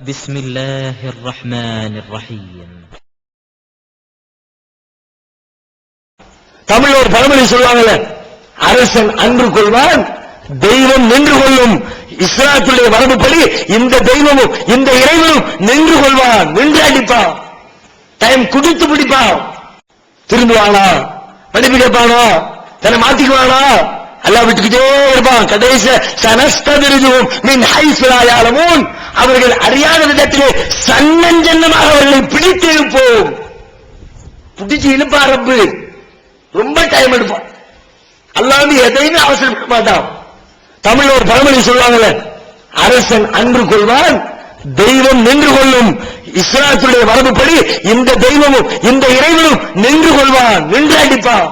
بسم الله الرحمن الرحيم. தமிழ் ஒரு பழமொழி சொல்லுவாங்கல்ல, அரசன் அன்று கொள்வான் தெய்வம் நின்று கொள்ளும். இஸ்லாத்துடைய மரபுப்படி இந்த தெய்வமும் இந்த இறைவனும் நின்று கொள்வான், நின்று அடிப்பான், டைம் குடித்து பிடிப்பான். திரும்புவானா, மன்னிப்பு கேட்பானா, தன்னை மாத்திக்குவானா, அல்லாஹ் விட்டுக்கிட்டே இருப்பான். கடைசி சனஸ்ததிருஜும் மின் ஹைஸு லா யஅலமூன், அவர்கள் அறியாத விதத்திலே சன்னஞ்சன்னமாக அவர்களை பிடித்து இழுப்போம். பிடிச்சு இழுப்பா ரப்பு, ரொம்ப டைம் எடுப்பான். அல்லாஹ் எதையுமே அவசரப்பட மாட்டான். தமிழ் ஒரு பழமொழி சொல்லுவாங்கல்ல, அரசன் அன்று கொள்வான் தெய்வம் நின்று கொள்ளும். இஸ்லாத்துடைய மரபுப்படி இந்த தெய்வமும் இந்த இறைவனும் நின்று கொள்வான், நின்று அடிப்பான்,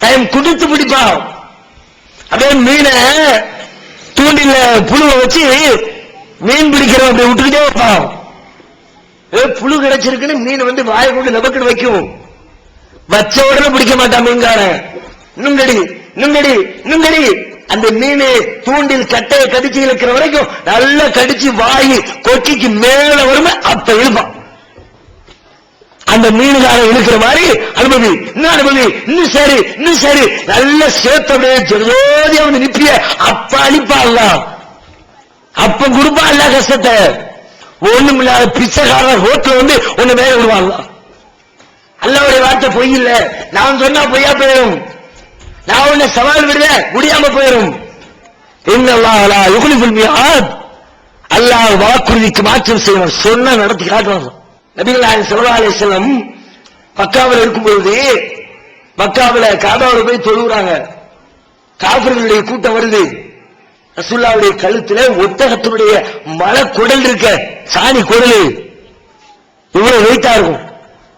டைம் குடித்து பிடிப்பான். அப்படியே மீனை தூண்டில புழுவை வச்சு மீன் பிடிக்கிறோம், அப்படி விட்டுக்கிட்டே இருப்பான். புழு கிடைச்சிருக்குன்னு மீன் வந்து வாயை கொண்டு நபக்குன்னு வைக்கும். வச்ச உடனே பிடிக்க மாட்டான் மீன்காரன். இன்னும் கடி, இன்னும் கடி, இன்னும் கடி. அந்த மீன் தூண்டில் கட்டையை கடிச்சு இழுக்கிற வரைக்கும் நல்லா கடிச்சு வாயி கொக்கிக்கு மேல வருமே, அப்ப இழுப்பான். அந்த மீனுக்காரன் இழுக்கிற மாதிரி அனுபவி, இன்னும் அனுபவி, இன்னும் சரி, இன்னும் சரி, நல்ல சேர்த்தோடைய ஜோதி அவன் நிப்பிய அப்ப அழிப்பான்ல, அப்ப கொடுப்பான்ல கஷ்டத்தை. ஒண்ணும் இல்லாத பிச்சைக்காரன் ரோட்ல வந்து ஒண்ணு மேல விடுவான்ல. அல்லாஹ்வுடைய வார்த்தை பொய் இல்ல, நான் சொன்னா பொய்யா போயிடும். நான் உன்னை சவால் விடுவேன், முடியாம போயிடும். இன்னல்லாஹ் லா யுக்லிஃபுல் மிஆத், அல்லாஹ் வாக்குறுதிக்கு மாற்றம் செய்வான், சொன்னா நடத்தி காட்டுவான். நபிகள் நாயகம் ஸல்லல்லாஹு அலைஹி வஸல்லம் மக்காவில் இருக்கும்போது, மக்காவில் காபாவில் போய் தொழுகிறாங்க. காஃபிர்களுடைய கூட்டம் வருது. ரசூலுல்லாஹ்வுடைய கழுத்துல ஒட்டகத்தினுடைய மலக்குடல் இருக்க, சாணி குடல் இவ்வளவு வெயிட்டா இருக்கும்.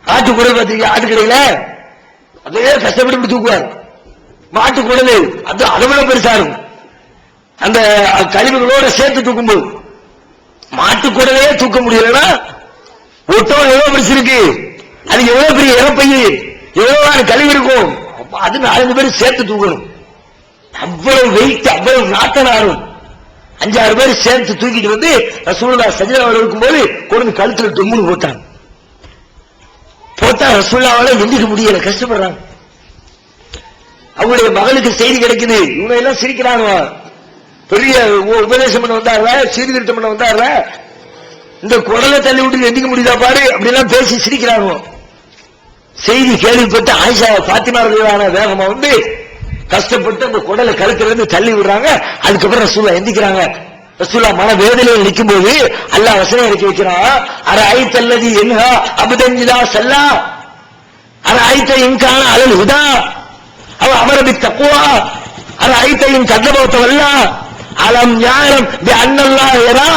ஆட்டு குடல் பார்த்தீங்க, ஆட்டு கடையில அதே கஷ்டப்பட்டு தூக்குவார். மாட்டு குடல் அது அளவுல பெருசா இருக்கும். அந்த கழிவுகளோட சேர்த்து தூக்கும்போது மாட்டு குடலே தூக்க முடியலன்னா ஒட்டகம் எவ்வளவு பெருசு இருக்கு, அது எவ்வளவு பெரிய இறப்பையு, எவ்வளவு கழிவு இருக்கும், அது 4 பேர் சேர்த்து தூக்கணும். அவ்வளவு வெயிட், அவ்வளவு நாட்டனாரும் 5-6 பேர் சேர்த்து தூக்கிட்டு வந்து ரசூலுல்லாஹ் சஜ்தாவில் இருக்கும்போது கொண்டு கழுத்துல டொம்முன்னு போட்டாங்க. போட்டா ரசூலுல்லாஹ்வால எந்திரிக்க முடியல, கஷ்டப்படுறாங்க. அவங்களுடைய மகளுக்கு செய்தி கிடைக்குது. இவங்க எல்லாம் சிரிக்கிறாங்க. பெரிய உபதேசம் பண்ண வந்தாருல, சீர்திருத்தம் பண்ண வந்தாருல, இந்த குடலை தள்ளி விட்டு எந்திக்க முடியுதா பாரு, அப்படி எல்லாம் பேசி சிரிக்கிறாங்க. செய்தி கேள்விப்பட்டு ஆயிஷா பாத்திமா ரலியல்லாஹு வேகமா வந்து கஷ்டப்பட்டு அந்த குடலை கழுத்துல இருந்து தள்ளி விடுறாங்க. அதுக்கப்புறம் ரசூலுல்லாஹ் எந்திக்கிறாங்க. ரசூலுல்லாஹ் மன வேதனையில் நிற்கும் போது அல்லாஹ் வசனம் இறக்கி வைக்கிறான். அரஐத்தல்லதி யன்ஹா அப்தன் இதா ஸல்லா அரஐத இன் கான அலல் ஹுதா அவ அமர பித்தக்வா அரஐத இன் கதப வல்லா அலம் யஅலம் பி அன்னல்லாஹ் யரா.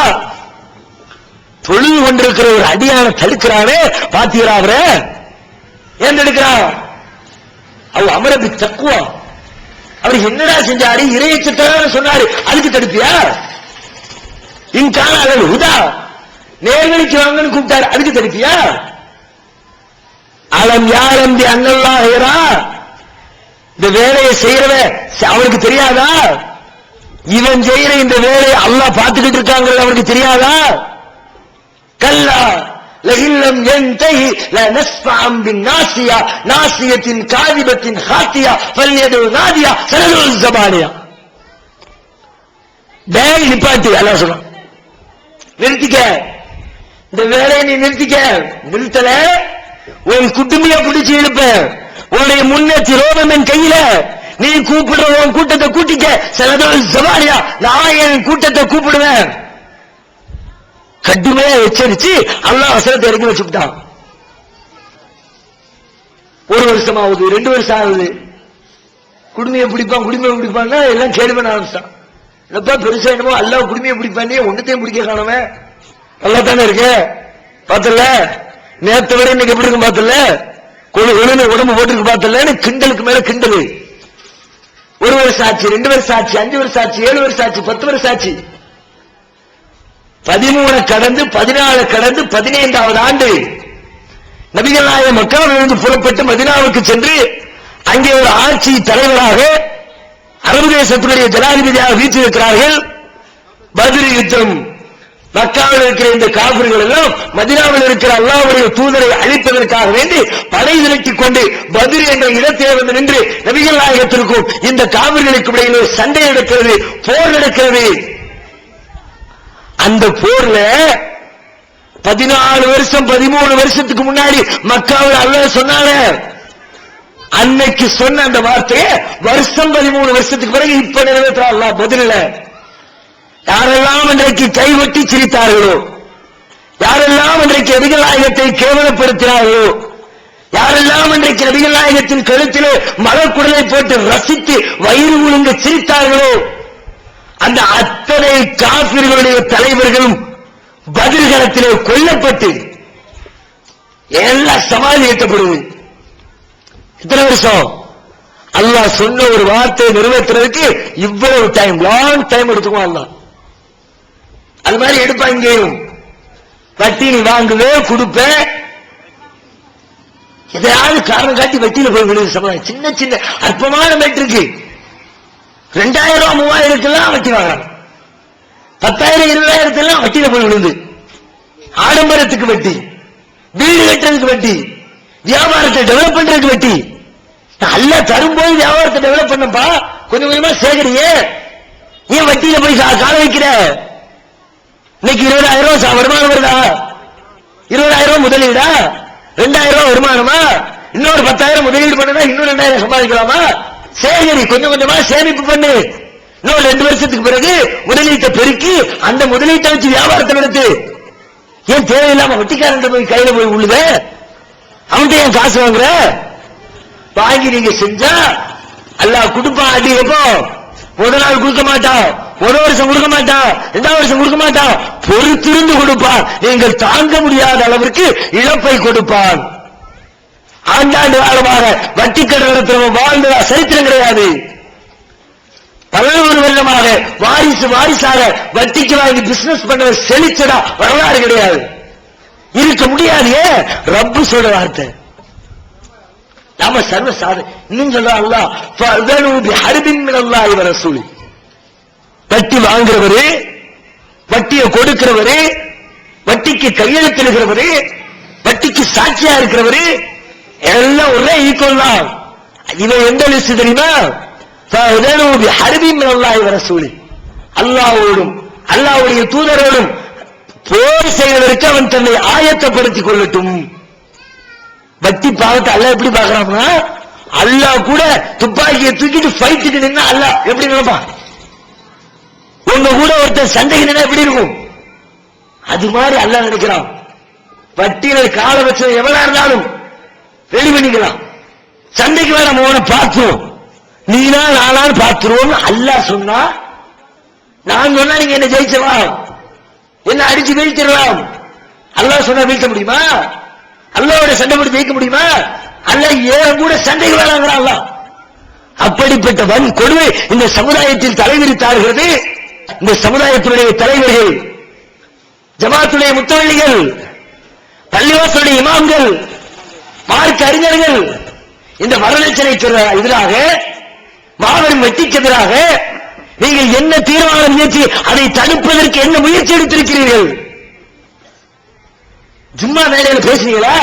தொழுது கொண்டிருக்கிற ஒரு அடியான தடுக்கிறானே, பாத்தீரா அவர ஏன் தடுக்கிறான்? அவ அமர பித்தக்வா, அவர் என்னடா செஞ்சாரு, இறையச்சத்தை சொன்னாரு, அதுக்கு தடுப்பியா? இன்கான அலல் ஹுதா, நேர்வழிக்கு வாங்கன்னு கூப்பிட்டாரு, அதுக்கு தடுப்பியா? அலம் யாரம் பி அன்னல்லாஹ் யரா, இந்த வேலையை செய்யறவன் அவனுக்கு தெரியாதா? இவன் செய்யற இந்த வேலையை அல்லாஹ் பார்த்துக்கிட்டு இருக்காங்கிறது அவனுக்கு தெரியாதா? கல்லா லஹில்லம் யன்தஹி லனஸ்ஃபஅம் பின்னாசியா நாசியத்தின் காதிபத்தின் ஹாத்தியா ஃபல்யது நாதியா சனதுல் ஜபானியா. டேய் நிப்பாட்டு, அல்லாஹ் சொல்றான், நிறுத்திக்க, இந்த வேலையை நீ நிறுத்திக்க. நிறுத்தல உன் குடும்பிய பிடிச்சு இழுப்ப, உன்னுடைய முன்னேற்றி ரோபம் என் கையில, நீ கூப்பிடுற உன் கூட்டத்தை கூட்டிக்க. சனதுல் ஜபானியா, நான் என் கூட்டத்தை கூப்பிடுவேன். கடுமையா எச்சரிச்சு அல்லாஹ் வசனத்தை இறக்கி வச்சுட்டான். 1 வருஷம் ஆகுது, 2 வருஷம் ஆகுது, குடுமையை பிடிப்பான், குடுமையை பிடிப்பான்னா எல்லாம் கேள்வி பண்ண ஆரம்பிச்சான். இல்லப்பா பெருசா என்னமோ அல்லாஹ் குடுமையை பிடிப்பானே, ஒன்னத்தையும் பிடிக்க காணவே, நல்லா தானே இருக்க, பார்த்தல நேற்று வரை இன்னைக்கு எப்படி இருக்கு பார்த்தல, கொழுன்னு உடம்பு போட்டுருக்கு பார்த்தல, கிண்டலுக்கு மேல கிண்டலு. 1 வருஷம் ஆச்சு, 2 வருஷம் ஆச்சு, 5 வருஷம் ஆச்சு, 7 வருஷம் ஆச்சு, 10 வருஷம் ஆச்சு, 13 கடந்து 14 கடந்து 15வது ஆண்டு நபிகள் நாயகம் மக்காவிலிருந்து புறப்பட்டு மதீனாவுக்கு சென்று அங்கே ஒரு ஆட்சி தலைவராக அரபு தேசத்துடைய ஜனாதிபதியாக வீற்றிருக்கிறார்கள். பத்ர் யுத்தம் மக்காவில் இருக்கிற இந்த காபிர்கள் எல்லாம் மதீனாவில் இருக்கிற அல்லாஹ்வுடைய தூதரை அழிப்பதற்காக வேண்டி படை திரட்டிக் கொண்டு பத்ர் என்ற இடத்திலே வந்து நின்று நபிகள் நாயகத்திற்கும் இந்த காபிர்களுக்கு இடையிலே சண்டை நடக்கிறது, போர் நடக்கிறது. அந்த போர்ல 14 வருஷம் 13 வருஷத்துக்கு முன்னாடி மக்காவில் அல்லாஹ் சொன்னானே, அன்னைக்கு சொன்ன அந்த வார்த்தையை வருஷம் 13 வருஷத்துக்கு பிறகு இப்ப நிறைவேற்ற அல்லாஹ் பதில. யாரெல்லாம் இன்றைக்கு கைவட்டி சிரித்தார்களோ, யாரெல்லாம் இன்றைக்கு நபிகள் நாயகத்தை கேவலப்படுத்தினார்களோ, யாரெல்லாம் இன்றைக்கு நபிகள் நாயகத்தின் கழுத்திலே மலக்குடலை போட்டு ரசித்து வயிறு உழுங்க சிரித்தார்களோ, அந்த அத்தனை காபிர்களுடைய தலைவர்களும் பத்ர் களத்திலே கொல்லப்பட்டு எல்லாம் சமாதி ஏற்றப்படுது. எத்தனை வருஷம்? அல்லாஹ் சொன்ன ஒரு வார்த்தையை நிறைவேற்றுறதுக்கு இவ்வளவு டைம், லாங் டைம் எடுத்துக்குவான் அல்லாஹ். அது மாதிரி எடுப்பான். இங்கேயும் வட்டி நீ வாங்குவே கொடுப்ப, எதையாவது காரணம் காட்டி வட்டியில போய் விடுது சமுதாயம். சின்ன சின்ன அற்பமான மேட்டிருக்கு 2000 3000 வட்டி வாங்கலாம், 10,000 20,000 வட்டியில போய் விழுந்து. ஆடம்பரத்துக்கு வட்டி, வீடு கட்டுறதுக்கு வட்டி, வியாபாரத்தை டெவலப் பண்றதுக்கு வட்டி. நல்லா தரும்போது வியாபாரத்தை டெவலப் பண்ணப்பா, கொஞ்சம் கொஞ்சமா சேகரியே, ஏன் வட்டியில போய் கால வைக்கிற? இன்னைக்கு 20,000 வருமானம் வருதா? 20,000 முதலீடா? 2,000 வருமானமா? இன்னொரு 10,000 முதலீடு பண்ணா இன்னும் 2,000 சம்பாதிக்கலாமா? சேகரி, கொஞ்சம் கொஞ்சமா சேமிப்பு பண்ணு. இன்னும் 2 வருஷத்துக்கு பிறகு முதலீட்டை பெருக்கி அந்த முதலீட்டை வச்சு வியாபாரத்தை நடத்து. ஏன் தேவையில்லாம வட்டிக்காரன் போய் கையில போய் உள்ளுத? அவன்கிட்ட ஏன் காசு வாங்குற? வாங்கி நீங்க செஞ்சா அல்லாஹ் கொடுப்பான். அடிக்கப்போ முதல் நாள் கொடுக்க மாட்டான், ஒரு வருஷம் கொடுக்க மாட்டான், 2வது வருஷம் கொடுக்க மாட்டான், பொறுத்திருந்து கொடுப்பான். நீங்கள் தாங்க முடியாத அளவிற்கு இழப்பை கொடுப்பான். ஆண்டாண்டு காலமாக வட்டி கடை நடத்துறவன் வாழ்ந்ததா சரித்திரம் கிடையாது. 11 வருடமாக வாரிசாக வட்டிக்கு வாங்கி பிசினஸ் பண்ண செழிச்சடா வரலாறு கிடையாது, இருக்க முடியாது. ரப்பு சொல்ற வார்த்தை நாம சர்வ சாதனை. இன்னும் சொல்ல அல்லாஹ் ஹர்பின் மின் அல்லாஹி வ ரசூலி. வட்டி வாங்குறவரு, வட்டியை கொடுக்கிறவரு, வட்டிக்கு கையெழுத்திடுகிறவரு, வட்டிக்கு சாட்சியா இருக்கிறவரு எல்லாம் ஒரே ஈக்குவல் தான். இவன் எந்த லிஸ்ட் தெரியுமா? ஹர்பின் மின் அல்லாஹி வ ரசூலி. அல்லாஹ்வோடும் அல்லாஹ்வுடைய தூதரோடும் போர் செய்வதற்கு அவன் தன்னை ஆயத்தப்படுத்திக் கொள்ளட்டும். வட்டி பாவத்தை அல்லாஹ் எப்படி பாக்குறான்னா, அல்லாஹ் கூட துப்பாக்கியை தூக்கிட்டு ஃபைட்டுக்கு நின்னா அல்லாஹ் எப்படி நினைப்பான்? உங்க கூட ஒருத்தர் சண்டைக்கு நின்னா எப்படி இருக்கும்? அது மாதிரி அல்லாஹ் நினைக்கிறான். வட்டியில கால வச்சது எவ்வளவு இருந்தாலும் ரெடி பண்ணிக்கலாம். சண்டைக்கு வேற நம்ம பார்த்துருவோம், நீனா நானான்னு பார்த்துருவோம். அல்லாஹ் சொன்னா, நான் சொன்னா நீங்க என்ன ஜெயிச்சிடலாம், என்ன அடிச்சு வீழ்த்திடலாம். அல்லாஹ் சொன்னா வீழ்த்த முடியுமா? அல்லாஹ்வோட சண்டை போட்டு ஜெயிக்க முடியுமா? அல்லாஹ் ஏன் கூட சண்டைக்கு வேணாங்கிறான் அல்லாஹ். அப்படிப்பட்ட வன் கொடுமை இந்த சமுதாயத்தில் தலைவிரித்தார்கள். இந்த சமுதாயத்தினுடைய தலைவர்கள், ஜமாத்துடைய முத்தவள்ளிகள், பள்ளிவாசலுடைய இமாம்கள், மார்க்க அறிஞர்கள் இந்த வரதட்சணைக்கு எதிராக, மாபெரும் வட்டிக்கு எதிராக நீங்கள் என்ன தீர்மானம் முயற்சி, அதை தடுப்பதற்கு என்ன முயற்சி எடுத்திருக்கிறீர்கள்? ஜும்மா மேடையில பேசுறீங்களா?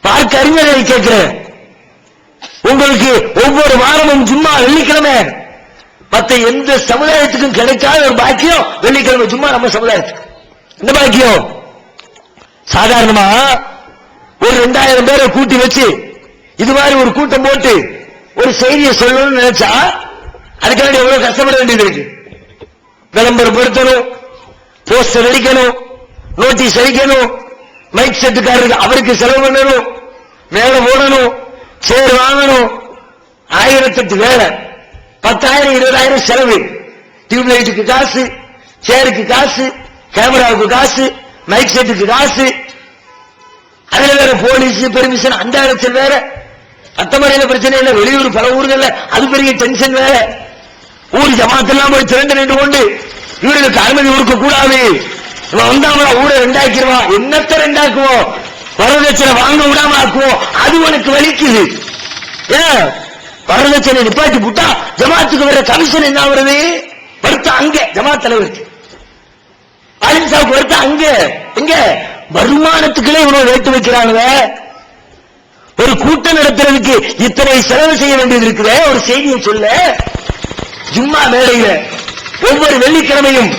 பார்க்க அறிஞர்களை கேட்கிறேன். உங்களுக்கு ஒவ்வொரு வாரமும் ஜும்மா வெள்ளிக்கிழமை, மற்ற எந்த சமுதாயத்துக்கும் கிடைக்காத ஒரு பாக்கியம் வெள்ளிக்கிழமை ஜும்மா நம்ம சமுதாயத்துக்கு. இந்த பாக்கியம் சாதாரணமா ஒரு 2000 பேரை கூட்டி வச்சு இது மாதிரி ஒரு கூட்டம் போட்டு ஒரு செய்தியை சொல்லணும்னு நினைச்சா அதுக்காண்டி எவ்வளவு கஷ்டப்பட வேண்டியது இருக்கு. விளம்பரப்படுத்தணும், போஸ்டர் அடிக்கணும், நோட்டீஸ் அடிக்கணும், மைக் செட்டுக்காரருக்கு அவருக்கு செலவு பண்ணணும், மேல போடணும், சேர் வாங்கணும், 1008 வேலை, 10,000 20,000 செலவு. டியூப்லைட்டுக்கு காசு, சேருக்கு காசு, கேமராவுக்கு காசு, மைக் செட்டுக்கு காசு, அதுல வேற போலீஸ் பெர்மிஷன், அந்த இடத்தில் வேற. அத்தமறையில பிரச்சனை இல்லை, வெளியூர் பல ஊர்கள்ல அது பெரிய டென்ஷன் வேற. ஊர் ஜமாத்தெல்லாம் போய் திரண்டு நின்று கொண்டு இவர்களுக்கு அனுமதி கொடுக்க கூடாது, வந்தாம ஊரை ரெண்டாக்கிடுவான், என்னத்தை ரெண்டாக்குவோம், வரதட்சணை வாங்க விடாம ஆக்குவோம், அது உனக்கு வலிக்குது. ஏன் வரதட்சணை நிப்பாட்டி புட்டா ஜமாத்துக்கு வர கமிஷன் என்ன வருது? படுத்த அங்க ஜமாத் தலைவருக்கு அலிம்சாவுக்கு வருது அங்க எங்க வருமானத்துக்குள்ளே இவ்வளவு ரேட்டு வைக்கிறாங்க. ஒரு கூட்டம் நடத்துறதுக்கு இத்தனை செலவு செய்ய வேண்டியது இருக்குது. ஒரு செய்தியை சொல்ல, ஜும்மா மேடையில ஒவ்வொரு வெள்ளிக்கிழமையும்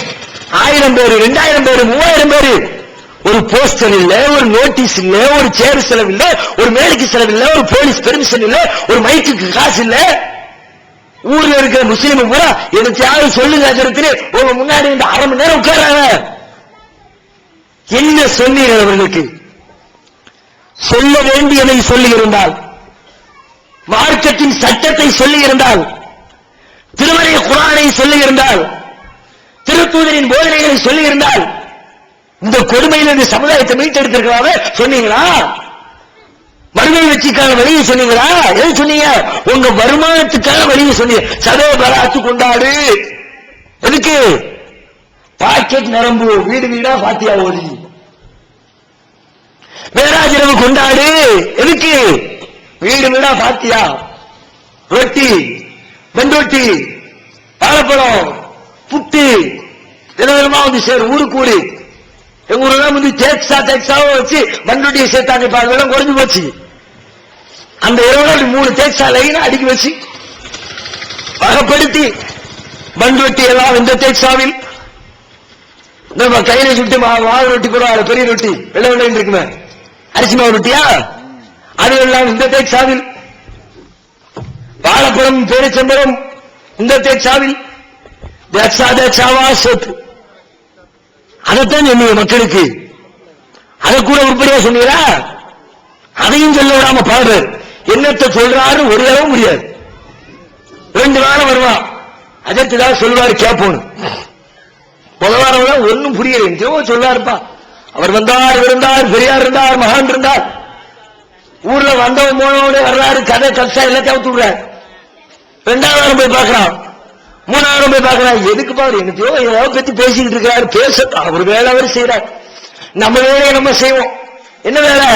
1000 பேர், 2000 பேர், 3000 பேர், ஒரு போஸ்டர் இல்ல, ஒரு நோட்டீஸ் இல்ல, ஒரு சேர் செலவு இல்ல, ஒரு மேடைக்கு செலவு இல்ல, ஒரு போலீஸ் பெர்மிஷன் இல்ல, ஒரு மைக்குக்கு காசு இல்ல. ஊர்ல இருக்கிற முஸ்லீம் பூரா எனக்காவது சொல்லுங்க கருத்து உங்க முன்னாடி இந்த 1/2 மணி நேரம் உட்கார்றாங்க. என்ன சொன்னீர்கள் அவர்களுக்கு? சொல்ல வேண்டியதை சொல்லி இருந்தால், மார்க்கத்தின் சட்டத்தை சொல்லி இருந்தால், திருமறை குர்ஆனை சொல்லி இருந்தால், திருத்தூதரின் போதனைகளை சொல்லி இருந்தால், இந்த கொடுமையில் இந்த சமுதாயத்தை மீட்டெடுத்திருக்கிறாங்க. சொன்னீங்களா? மறுமை வெற்றிக்கான வழியை சொன்னீங்களா? எது சொன்னீங்க? உங்க வருமானத்துக்கான வழியை சொன்னீங்க. சதோ பராத்து கொண்டாடு. எதுக்கு? பாக்கெட் நிரம்பு, வீடு வீடா பாத்தியா ஓதி. மேராஜ் இரவு கொண்டாடு. எதுக்கு? வீடு வீடா பாத்தியா, ரொட்டி, பண்டொட்டி, வாழைப்பழம், புட்டு, விதவிதமா வந்து சேரும். ஊருக்கு ஊரு, எங்க ஊர்லாம் வந்து தேக்ஸாவும் வச்சு பண்டொட்டியை சேர்த்தாங்க. பாருங்க குறைஞ்சு போச்சு. அந்த இரவு 3 தேக்ஸா லைனா அடுக்கி வச்சு வகைப்படுத்தி பண்டொட்டி எல்லாம் இந்த தேக்ஸாவில், நம்ம கையில சுட்டு மாவு ரொட்டி கூட பெரிய ரொட்டி வெள்ளை வெள்ளை இருக்குமே, அரிசி மாவு ரொட்டியா, அது எல்லாம் இந்த தேக்ஸாவில். வாழைப்பழம், பேரிச்சம்பரம் இந்த தேக்ஸாவில். தேக்ஸாவா சொத்து. அதைத்தான் சொன்னீங்க மக்களுக்கு. அதை கூட உருப்படியா சொன்னீங்களா? அதையும் சொல்ல விடாம பாடுற என்னத்தை சொல்றாரு ஒரு தடவை முடியாது. 2 வாரம் வருவான், அதற்குதான் சொல்வாரு கேட்போம். முதல் வாரம் ஒன்னும் புரியல, சொல்வாருப்பா. அவர் வந்தார், இருந்தார், பெரியார் இருந்தார், மகான் இருந்தார். ஊர்ல வந்தவன் போனவனே வர்றாரு, கதை கல்சா எல்லாத்தையும் அவுத்து விடுறாரு. 2வது வாரம் போய் பார்க்கிறான், 3வது வாரம் போய் பார்க்கிறான். எதுக்கு பாரு என்னத்தையோ ஏதாவது பத்தி பேசிக்கிட்டு இருக்கிறாரு. பேசட்டும், அவர் வேலை அவர் செய்யறாரு. நம்ம வேலையை நம்ம செய்வோம். என்ன வேலை?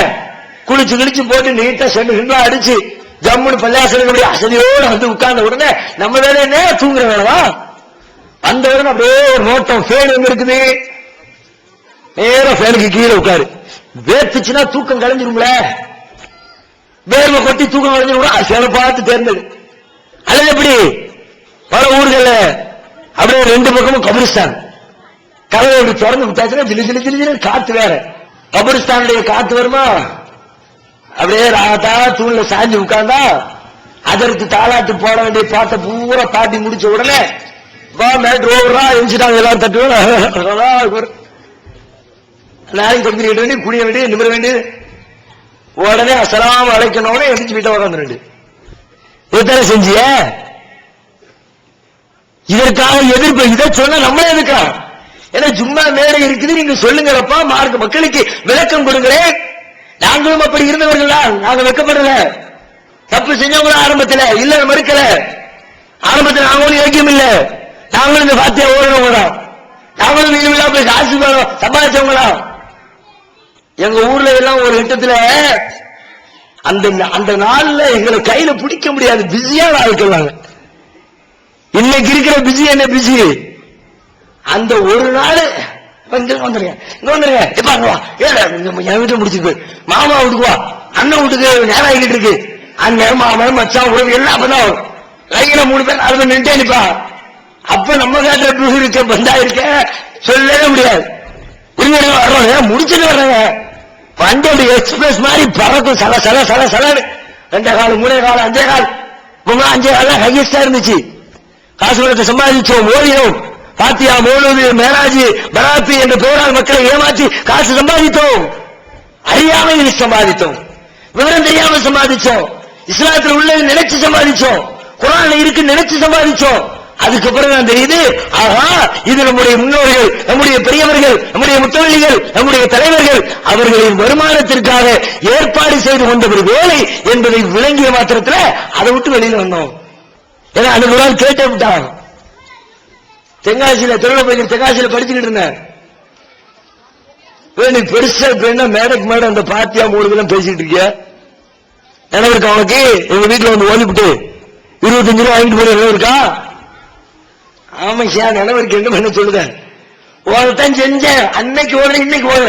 குளிச்சு கிழிச்சு போட்டு நீட்டா சென்று அடிச்சு ஜம்முன்னு பள்ளியாசலுடைய அசதியோடு வந்து உட்கார்ந்த உடனே நம்ம வேலை என்ன? தூங்குற வேலைவா? அந்த உடனே அப்படியே ஒரு நோட்டம். ஃபேன் எங்க இருக்குது? நேரம் ஃபேனுக்கு கீழே உட்காரு. வேர்த்துச்சுன்னா தூக்கம் கலைஞ்சிருங்கள, வேர்வை கொட்டி தூக்கம் கலைஞ்சிரும். ஃபேனை பார்த்து தேர்ந்தது. அல்லது எப்படி பல ஊர்கள அப்படியே 2 பக்கமும் கபிரிஸ்தான், கதவை அப்படி திறந்து விட்டாச்சுன்னா ஜிலி ஜிலி ஜிலி ஜிலி காத்து வேற. கபிரிஸ்தானுடைய காத்து வருமா? அப்படியே ராத்தா தூண்ல சாஞ்சி உட்கார்ந்தா அதற்கு தாளாட்டு போட வேண்டிய பாட்டை பூரா பாட்டி முடிச்ச உடனே வா மேட் ரோவரா எழுச்சிட்டாங்க. எல்லாரும் தட்டுவோம், நாளைக்கு கம்பெனி வேண்டிய குடிய வேண்டிய நிமிர வேண்டிய உடனே அசலாம் அழைக்கணும். எழுச்சி வீட்டை உட்காந்து இத்தனை செஞ்சிய. இதற்காக எதிர்ப்பு. இதை சொன்ன நம்மளே எதிர்க்கலாம். ஏன்னா ஜும்மா மேடை இருக்குது, நீங்க சொல்லுங்கப்பா, மார்க்க மக்களுக்கு விளக்கம் கொடுங்களேன். நாங்களும் அப்படி இருந்தவர்கள் தான், நாங்க வெட்கப்படல. தப்பு செஞ்சவங்களும் ஆரம்பத்தில் இல்ல, மறுக்கல. ஆரம்பத்தில் நாங்களும் யோக்கியம் இல்ல, நாங்களும் இந்த பாத்தியா ஓடுறவங்க தான், நாங்களும் வீடு போய் காசு சம்பாதிச்சவங்களா. எங்க ஊர்ல எல்லாம் ஒரு இடத்துல அந்த நாள்ல எங்களை கையில பிடிக்க முடியாது, பிஸியான ஆட்கள். இன்னைக்கு இருக்கிற பிஸி என்ன பிஸி? அந்த ஒரு நாள் வந்துருங்க என் வீட்டுல முடிச்சுட்டு போய் மாமா வீட்டுக்கு வா, அண்ணன் வீட்டுக்கு நேரம் ஆகிட்டு இருக்கு. அண்ணன் மாமன் மச்சான் உறவு எல்லாம் அப்பதான் கையில 3 பேர் 4 பேர் நின்று நிப்பா. அப்ப நம்ம காட்டுற இருக்க பந்தா இருக்க சொல்லவே முடியாது. வர்றோம் முடிச்சுட்டு வர்றாங்க. வண்டி அப்படி எக்ஸ்பிரஸ் மாதிரி பறக்கும். சல சல சல சலன்னு 2 கால் 3 கால் 5 கால் 5 கால் ஹையஸ்டா இருந்துச்சு. காசு பணத்தை சம்பாதிச்சோம், ஓடினோம். பாத்தியா, மௌலூது, மேராஜி, பராத்தி என்ற பெயரால் மக்களை ஏமாற்றி காசு சம்பாதித்தோம். அறியாமையில் சம்பாதித்தோம், விவரம் தெரியாம சம்பாதிச்சோம், இஸ்லாத்தில் உள்ளது நினைச்சு சம்பாதிச்சோம், குர்ஆன்ல இருக்கு நினைச்சு சம்பாதிச்சோம். அதுக்கப்புறம் தான் தெரியுது, ஆஹா இது நம்முடைய முன்னோர்கள், நம்முடைய பெரியவர்கள், நம்முடைய முத்தவள்ளிகள், நம்முடைய தலைவர்கள் அவர்களின் வருமானத்திற்காக ஏற்பாடு செய்து கொண்ட ஒரு வேலை என்பதை விளங்கிய மாத்திரத்தில் அதை விட்டு வெளியில வந்தோம். ஏன்னா அந்த ஒரு நாள் கேட்டே விட்டாங்க. தென்காசியில திருநெல்வேலி தென்காசியில படிச்சுக்கிட்டு இருந்தேன். பெருசா மேடைக்கு மேடம் அந்த பாத்தியா 3 பேரும் பேசிட்டு இருக்கிய நினைவு இருக்கா உனக்கு? எங்க வீட்டுல வந்து ஓடிவிட்டு 25 ரூபாய் வாங்கிட்டு போய் நினைவு இருக்கா? ஆமா சார் நினைவு இருக்கு. என்ன பண்ண சொல்லுத ஓடத்தான் செஞ்சேன். அன்னைக்கு ஓட, இன்னைக்கு ஓட.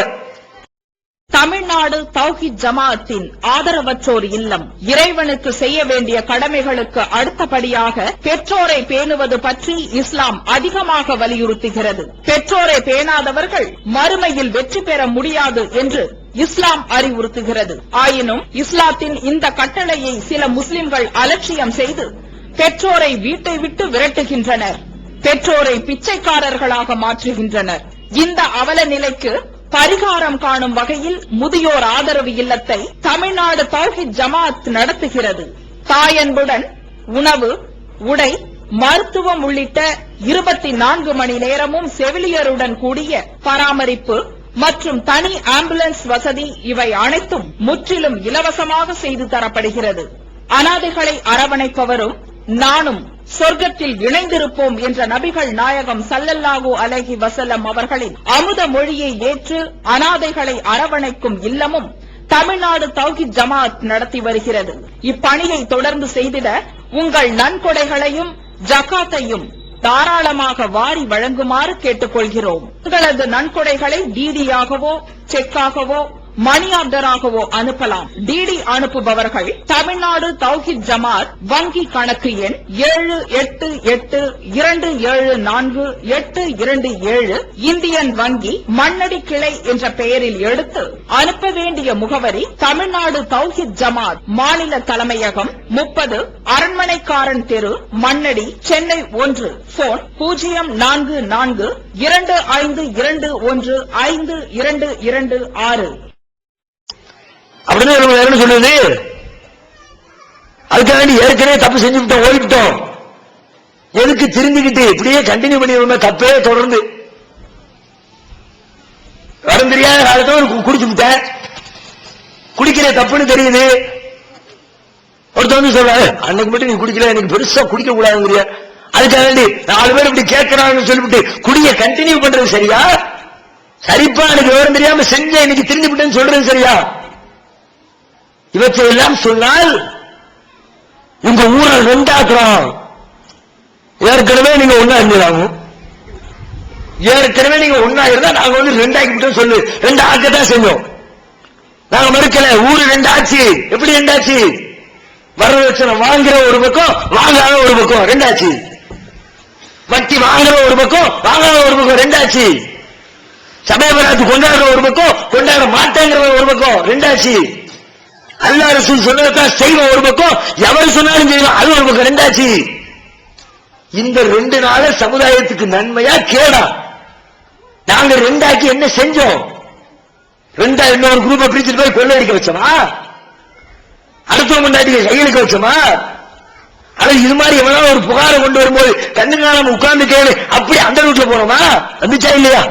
தமிழ்நாடு தௌஹீத் ஜமாஅத்தின் ஆதரவற்றோர் இல்லம் இறைவனுக்கு செய்ய வேண்டிய கடமைகளுக்கு அடுத்தபடியாக பெற்றோரை பேணுவது பற்றி இஸ்லாம் அதிகமாக வலியுறுத்துகிறது. பெற்றோரை பேணாதவர்கள் மறுமையில் வெற்றி பெற முடியாது என்று இஸ்லாம் அறிவுறுத்துகிறது. ஆயினும் இஸ்லாத்தின் இந்த கட்டளையை சில முஸ்லிம்கள் அலட்சியம் செய்து பெற்றோரை வீட்டை விட்டு விரட்டுகின்றனர். பெற்றோரை பிச்சைக்காரர்களாக மாற்றுகின்றனர். இந்த அவல நிலைக்கு பரிகாரம் காணும் வகையில் முதியோர் ஆதரவு இல்லத்தை தமிழ்நாடு தௌஹீத் ஜமாஅத் நடத்துகிறது. தாயன்புடன் உணவு, உடை, மருத்துவம் உள்ளிட்ட 24 மணி நேரமும் செவிலியருடன் கூடிய பராமரிப்பு மற்றும் தனி ஆம்புலன்ஸ் வசதி இவை அனைத்தும் முற்றிலும் இலவசமாக செய்து தரப்படுகிறது. அனாதைகளை அரவணைப்பவரும் நானும் சொர்க்கத்தில் இணைந்திருப்போம் என்ற நபிகள் நாயகம் ஸல்லல்லாஹு அலைஹி வஸல்லம் அவர்களின் அமுத மொழியை ஏற்று அனாதைகளை அரவணைக்கும் இல்லமும் தமிழ்நாடு தௌஹீத் ஜமாஅத் நடத்தி வருகிறது. இப்பணியை தொடர்ந்து செய்திட உங்கள் நன்கொடைகளையும் ஜகாத்தையும் தாராளமாக வாரி வழங்குமாறு கேட்டுக்கொள்கிறோம். உங்களது நன்கொடைகளை டிடியாகவோ செக்காகவோ மணி ஆர்டராகவோ அனுப்பலாம். டிடி அனுப்புபவர்கள் தமிழ்நாடு தௌஹீத் ஜமாஅத் வங்கி கணக்கு எண் 7882748827 இந்தியன் வங்கி மண்ணடி கிளை என்ற பெயரில் எடுத்து அனுப்ப வேண்டிய முகவரி தமிழ்நாடு தௌஹீத் ஜமாஅத் மாநில தலைமையகம் 30 அரண்மனைக்காரன் தெரு மண்ணடி சென்னை 1 போன் 044215215226. அப்படின்னு சொல்லுது. அதுக்காண்டி ஏற்கனவே தப்பு செஞ்சுட்டோம், ஓடிட்டோம். எதுக்கு திரும்பிக்கிட்டு இப்படியே கண்டினியூ பண்ணி தப்பே தொடர்ந்து வரும் தெரியாத காலத்துல குடிச்சு விட்டேன். குடிக்கிற தப்புன்னு தெரியுது. ஒருத்தர் வந்து சொல்றாரு, அன்னைக்கு மட்டும் நீ குடிக்கல, எனக்கு பெருசா குடிக்க கூடாதுங்கிறிய. அதுக்காண்டி 4 பேர் இப்படி கேட்கிறாங்கன்னு சொல்லிவிட்டு குடிய கண்டினியூ பண்றது சரியா? சரிப்பா, எனக்கு விவரம் தெரியாம செஞ்ச இன்னைக்கு திரும்பி விட்டேன்னு சொல்றது சரியா? இவற்றை எல்லாம் சொன்னால் உங்க ஊரை ரெண்டாக்குறோம். ஏற்கனவே நீங்க ஒன்னா இருந்தாங்க, ஏற்கனவே நீங்க ஒன்னா இருந்தா நாங்க வந்து 2 ஆக்கிட்டோம் சொல்லு. 2 ஆக்கத்தான் செஞ்சோம், நாங்க மறுக்கல. ஊரு 2 ஆச்சு. எப்படி 2 ஆச்சு? வரதட்சணை வாங்குற ஒரு பக்கம், வாங்காத ஒரு பக்கம் 2 ஆச்சு. வட்டி வாங்குற ஒரு பக்கம், வாங்காத ஒரு பக்கம் 2 ஆச்சு. சமயபராத்து கொண்டாடுற ஒரு பக்கம், கொண்டாட மாட்டேங்கிற ஒரு பக்கம் 2 ஆச்சு. அல்லாஹ் ரசூல் சொன்னதான் செய்வோம் ஒரு பக்கம், எவர் சொன்னாலும் செய்வோம் அது ஒரு பக்கம் 2 ஆச்சு. இந்த 2 நாள சமுதாயத்துக்கு நன்மையா கேடா? நாங்க 2 ஆக்கி என்ன செஞ்சோம்? 2 இன்னொரு குரூப்பை பிரிச்சுட்டு போய் கொள்ளையடிக்க வச்சோமா? அடுத்த முன்னாடி கையெழுக்க வச்சோமா? ஆனா இது மாதிரி எவ்வளவு ஒரு புகாரை கொண்டு வரும்போது கண்ணுங்காலம் உட்கார்ந்து கேளு, அப்படி அந்த ரூட்ல போனோமா? வந்துச்சா இல்லையா?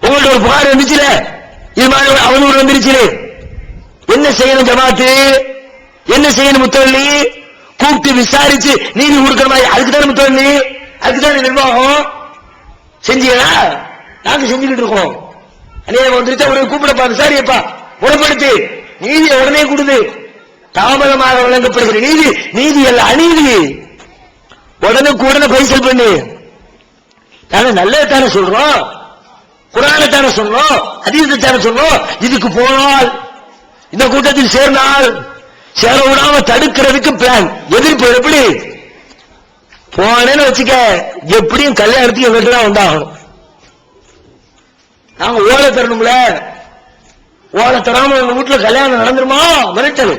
உங்கள்ட்ட ஒரு புகார் வந்துச்சுல, இது மாதிரி அவனூர் வந்துருச்சு. என்ன செய்யணும் ஜமாத்து? என்ன செய்யணும் முத்தவள்ளி? கூப்பிட்டு விசாரிச்சு நீதி கொடுக்கிற மாதிரி. அதுக்கு தானே முத்தவள்ளி, அதுக்கு தானே நிர்வாகம். செஞ்சீங்களா? நாங்க செஞ்சுக்கிட்டு இருக்கோம். அநேகம் வந்துருச்சா ஒரு கூப்பிடப்பா, விசாரியப்பா, முறைப்படுத்தி நீதியை உடனே கொடுது. தாமதமாக வழங்கப்படுகிற நீதி நீதி அல்ல, அநீதி. உடனே பைசல் பண்ணு. நாங்க நல்லதானே சொல்றோம், குர்ஆனைத்தானே சொன்னோம், ஹதீஸைத்தானே சொன்னோம். இதுக்கு போனால், இந்த கூட்டத்தில் சேர்ந்தால் சேர விடாம தடுக்கிறதுக்கு பிளான், எதிர்ப்பு. எப்படி போனேன்னு வச்சுக்க, எப்படியும் கல்யாணத்துக்கு எங்கிட்ட தான் வந்தாகணும். நாங்க ஓலை தரணும்ல, ஓலை தராம உங்க வீட்டுல கல்யாணம் நடந்துருமா? மிரட்டல்.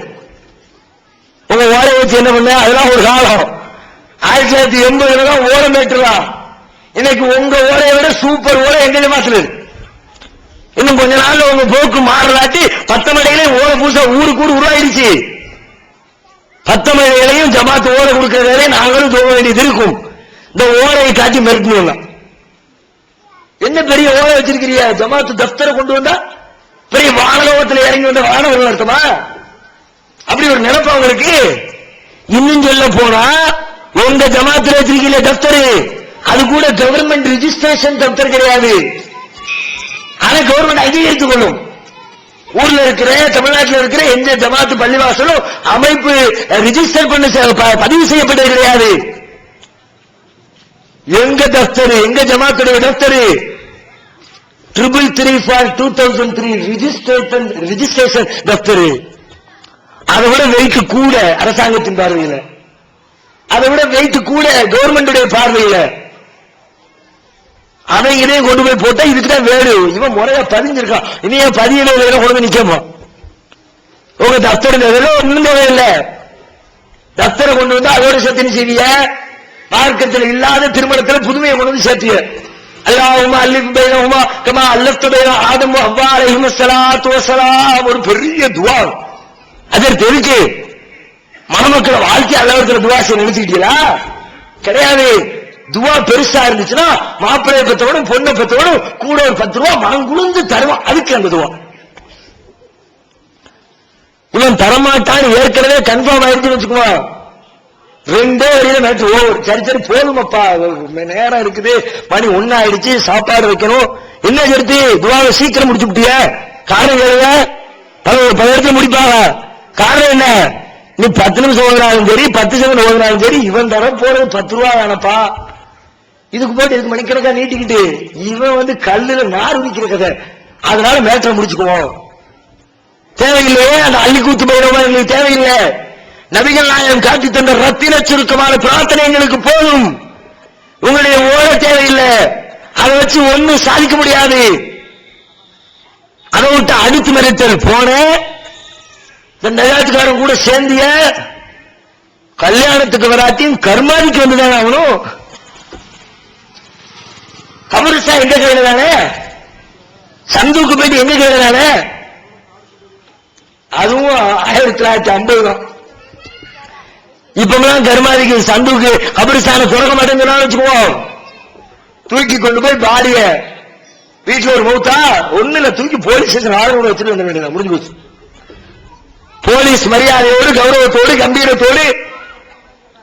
உங்க ஓலை வச்சு என்ன பண்ண? அதெல்லாம் ஒரு காலம். 1980 தான் ஓலை மேட்டுலாம். இன்னைக்கு உங்க ஓலையை விட சூப்பர் ஓலை எங்க ஜமாத்துல. இன்னும் கொஞ்ச நாள்ல உங்க போக்கு மாறலாட்டி 10 மணிகளே ஓலை பூசா ஊருக்கு உருவாயிருச்சு. 10 மணிகளையும் ஜமாத்து ஓலை கொடுக்கறதே நாங்களும் தோக வேண்டியது இருக்கும். இந்த ஓலையை காட்டி மிரட்டணும். என்ன பெரிய ஓலை வச்சிருக்கிறியா? ஜமாத்து தப்தரை கொண்டு வந்தா பெரிய வானலோகத்தில் இறங்கி வந்த வானவர்கள் அர்த்தமா? அப்படி ஒரு நினைப்பு அவங்களுக்கு. இன்னும் சொல்ல போனா உங்க ஜமாத்துல வச்சிருக்கீங்க தப்தரு, அது கூட கவர்மெண்ட் ரிஜிஸ்ட்ரேஷன் தப்தர் கிடையாது. ஆனா கவர்மெண்ட் அங்கீகரித்துக் கொள்ளும். ஊர்ல இருக்கிற, தமிழ்நாட்டில் இருக்கிற எந்த ஜமாத்து பள்ளிவாசலும் அமைப்பு ரிஜிஸ்டர் பண்ண பதிவு செய்யப்பட்டது கிடையாது. எங்க தப்தரு, எங்க ஜமாத்துடைய தப்தரு 333/2003 ரிஜிஸ்ட்ரேஷன் தப்தர். அதை விட வெயிட் கூட அரசாங்கத்தின் பார்வையில, அதை விட வெயிட் கூட கவர்மெண்டுடைய பார்வையில. அவன் இதையும் கொண்டு போய் போட்டா இதுக்குதான் வேடு. இவன் முறையா பதிஞ்சிருக்கான், இவன் பதியவே கொண்டு போய் நிக்கமா. உங்க தப்தர் ஒன்னும் தேவையில்லை. தப்தரை கொண்டு வந்து அதோட சேர்த்து செய்விய மார்க்கத்தில் இல்லாத திருமணத்தில் புதுமையை கொண்டு வந்து சேர்த்திய. அல்லாஹும்ம அல்லிஃப் பைனஹுமா கமா அல்லஃப்த பைன ஆதம் வ ஹவ்வா அலைஹிஸ்ஸலாத்து வஸ்ஸலாம். ஒரு பெரிய துஆ. அதற்கு எதுக்கு? மணமக்கள் வாழ்க்கை அல்லாஹ்வுடைய துஆ செய்ய நினைச்சிட்டீங்களா? கிடையாது. துவா பெருசா இருந்துச்சுன்னா மாப்பிள்ளைய பெற்றவனும் பொண்ணை பெற்றவனும் கூட ஒரு 10 ரூபாய் மனம் குளிர்ந்து தருவான். அதுக்கு அந்த துவா. இவன் தரமாட்டான்னு ஏற்கனவே கன்ஃபார்ம் ஆயிடுச்சு வச்சுக்குவான். 2 வரையில மேட்ச் ஓவர். சரி சரி போதுமப்பா, நேரம் இருக்குது, மணி 1 ஆயிடுச்சு, சாப்பாடு வைக்கணும், என்ன சேர்த்து துவாவை சீக்கிரம் முடிச்சு விட்டிய. காரணம் கேளுங்க, 10 இடத்துல முடிப்பாங்க. காரணம் என்ன? நீ 10 நிமிஷம் ஓதுனாலும் சரி 10 செகண்ட் ஓதுனாலும் சரி இவன் தர போறது 10 ரூபா வேணப்பா. இதுக்கு போட்டு இதுக்கு மணிக்கணக்கா நீட்டிக்கிட்டு இவன் வந்து கல்லுல நார் உரிக்கிற கதை. அதனால மேட்டரை முடிச்சுக்குவோம். தேவையில்லையே அந்த அள்ளி கூத்து போயிடுவோம், எங்களுக்கு தேவையில்லை. நபிகள் நாயகம் காட்டி தந்த ரத்தின சுருக்கமான பிரார்த்தனை எங்களுக்கு போதும். உங்களுடைய ஓட தேவையில்லை. அதை வச்சு ஒன்னும் சாதிக்க முடியாது. அதை விட்டு அடித்து மறைத்தல் போன இந்த நகாத்துக்காரன் கூட சேர்ந்திய கல்யாணத்துக்கு வராட்டியும் கர்மாதிக்கு வந்துதானே ஆகணும். கபருசா எங்க கையில தானே, சந்துக்கு போயிட்டு எங்க கையில தானே. அதுவும் 1950 தான். இப்பெல்லாம் கர்மாதிக்கு சந்துக்கு கபருசான திறக்க மாட்டேன்னு வச்சுக்குவோம். தூக்கி கொண்டு போய் பாடிய வீட்டுல ஒரு மௌத்தா ஒண்ணு இல்ல, தூக்கி போலீஸ் ஸ்டேஷன் ஆளுநர் வச்சுட்டு வந்த வேண்டியதான், முடிஞ்சு போச்சு. போலீஸ் மரியாதையோடு கௌரவத்தோடு கம்பீரத்தோடு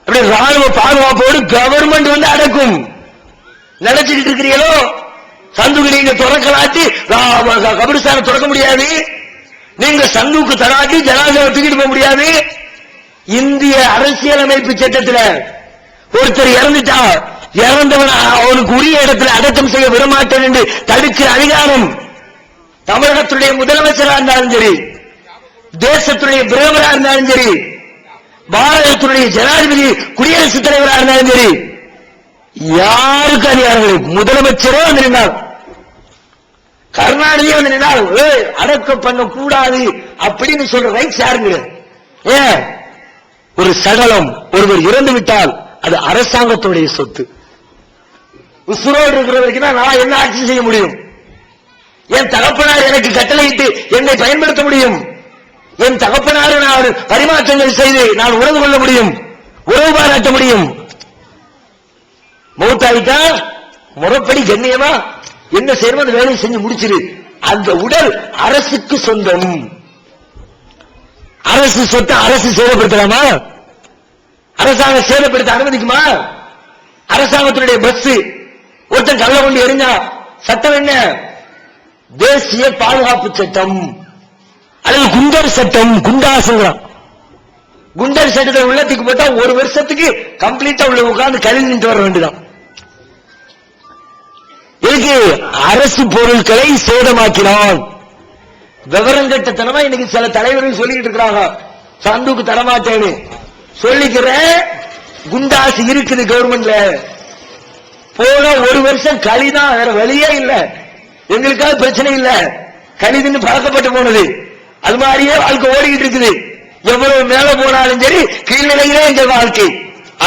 அப்படி ராணுவ பாதுகாப்போடு கவர்மெண்ட் வந்து அடக்கும். நினைச்சுக்கிட்டு இருக்கிறீங்களோ சந்துக்கு நீங்க திறக்கலாட்டி கபருஸ்தான திறக்க முடியாது. நீங்க சந்துக்கு தராட்டி ஜனாதாவை தூக்கிட்டு போக முடியாது. இந்திய அரசியலமைப்பு சட்டத்தில் ஒருத்தர் இறந்துட்டா இறந்தவன் அவனுக்கு உரிய இடத்துல அடக்கம் செய்ய விடமாட்டேன் என்று தடுக்கிற அதிகாரம் தமிழகத்துடைய முதலமைச்சராக இருந்தாலும் சரி, தேசத்துடைய பிரதமராக இருந்தாலும் சரி, பாரதத்துடைய ஜனாதிபதி குடியரசுத் தலைவராக இருந்தாலும் சரி, யாருக்கு அதிகாரங்கள்? முதலமைச்சரோ வந்து நின்றால், கருணாநிதியே வந்து நின்றால் அடக்கம் பண்ண கூடாது அப்படின்னு சொல்ற ரைட்ஸ் யாருங்க? ஏன்? ஒரு சடலம் ஒருவர் இறந்து விட்டால் அது அரசாங்கத்துடைய சொத்து. உசுரோடு இருக்கிற வரைக்கும் நான் என்ன ஆட்சி செய்ய முடியும்? என் தகப்பனார் எனக்கு கட்டளையிட்டு என்னை பயன்படுத்த முடியும். என் தகப்பனார் நான் பரிமாற்றங்கள் செய்து நான் உறவு கொள்ள முடியும், உறவு பாராட்ட முடியும். மௌத்தாயிட்டா முறைப்படி கண்ணியமா என்ன செய்யணும் வேலையை செஞ்சு முடிச்சிரு. அந்த உடல் அரசுக்கு சொந்தம். அரசு சொத்தை அரசு சேதப்படுத்தலாமா? அரசாங்கம் சேதப்படுத்த அனுமதிக்குமா? அரசாங்கத்தினுடைய பஸ் ஒருத்தன் கல்ல கொண்டு எறிஞ்சா சட்டம் என்ன? தேசிய பாதுகாப்பு சட்டம் அல்லது குண்டர் சட்டம். குண்டாசுங்கிறான். குண்டர் சட்டத்தை உள்ளத்துக்கு போட்டா 1 வருஷத்துக்கு கம்ப்ளீட்டா உள்ள உட்கார்ந்து கல்வி நின்று வர வேண்டியதான். இதுக்கு அரசு பொருட்களை சேதமாக்கினான். விவரம் கட்டத்தனமா இன்னைக்கு சில தலைவர்கள் சொல்லிட்டு இருக்கிறாங்க, சந்துக்கு தரமாட்டேன்னு. சொல்லிக்கிற குண்டாசு இருக்குது கவர்மெண்ட்ல. போன 1 வருஷம் களிதான், வேற வழியே இல்ல. எங்களுக்காக பிரச்சனை இல்ல, களிதுன்னு பழக்கப்பட்டு போனது. அது மாதிரியே வாழ்க்கை ஓடிக்கிட்டு இருக்குது. எவ்வளவு மேல போனாலும் சரி கீழ்நிலையிலே எங்க வாழ்க்கை.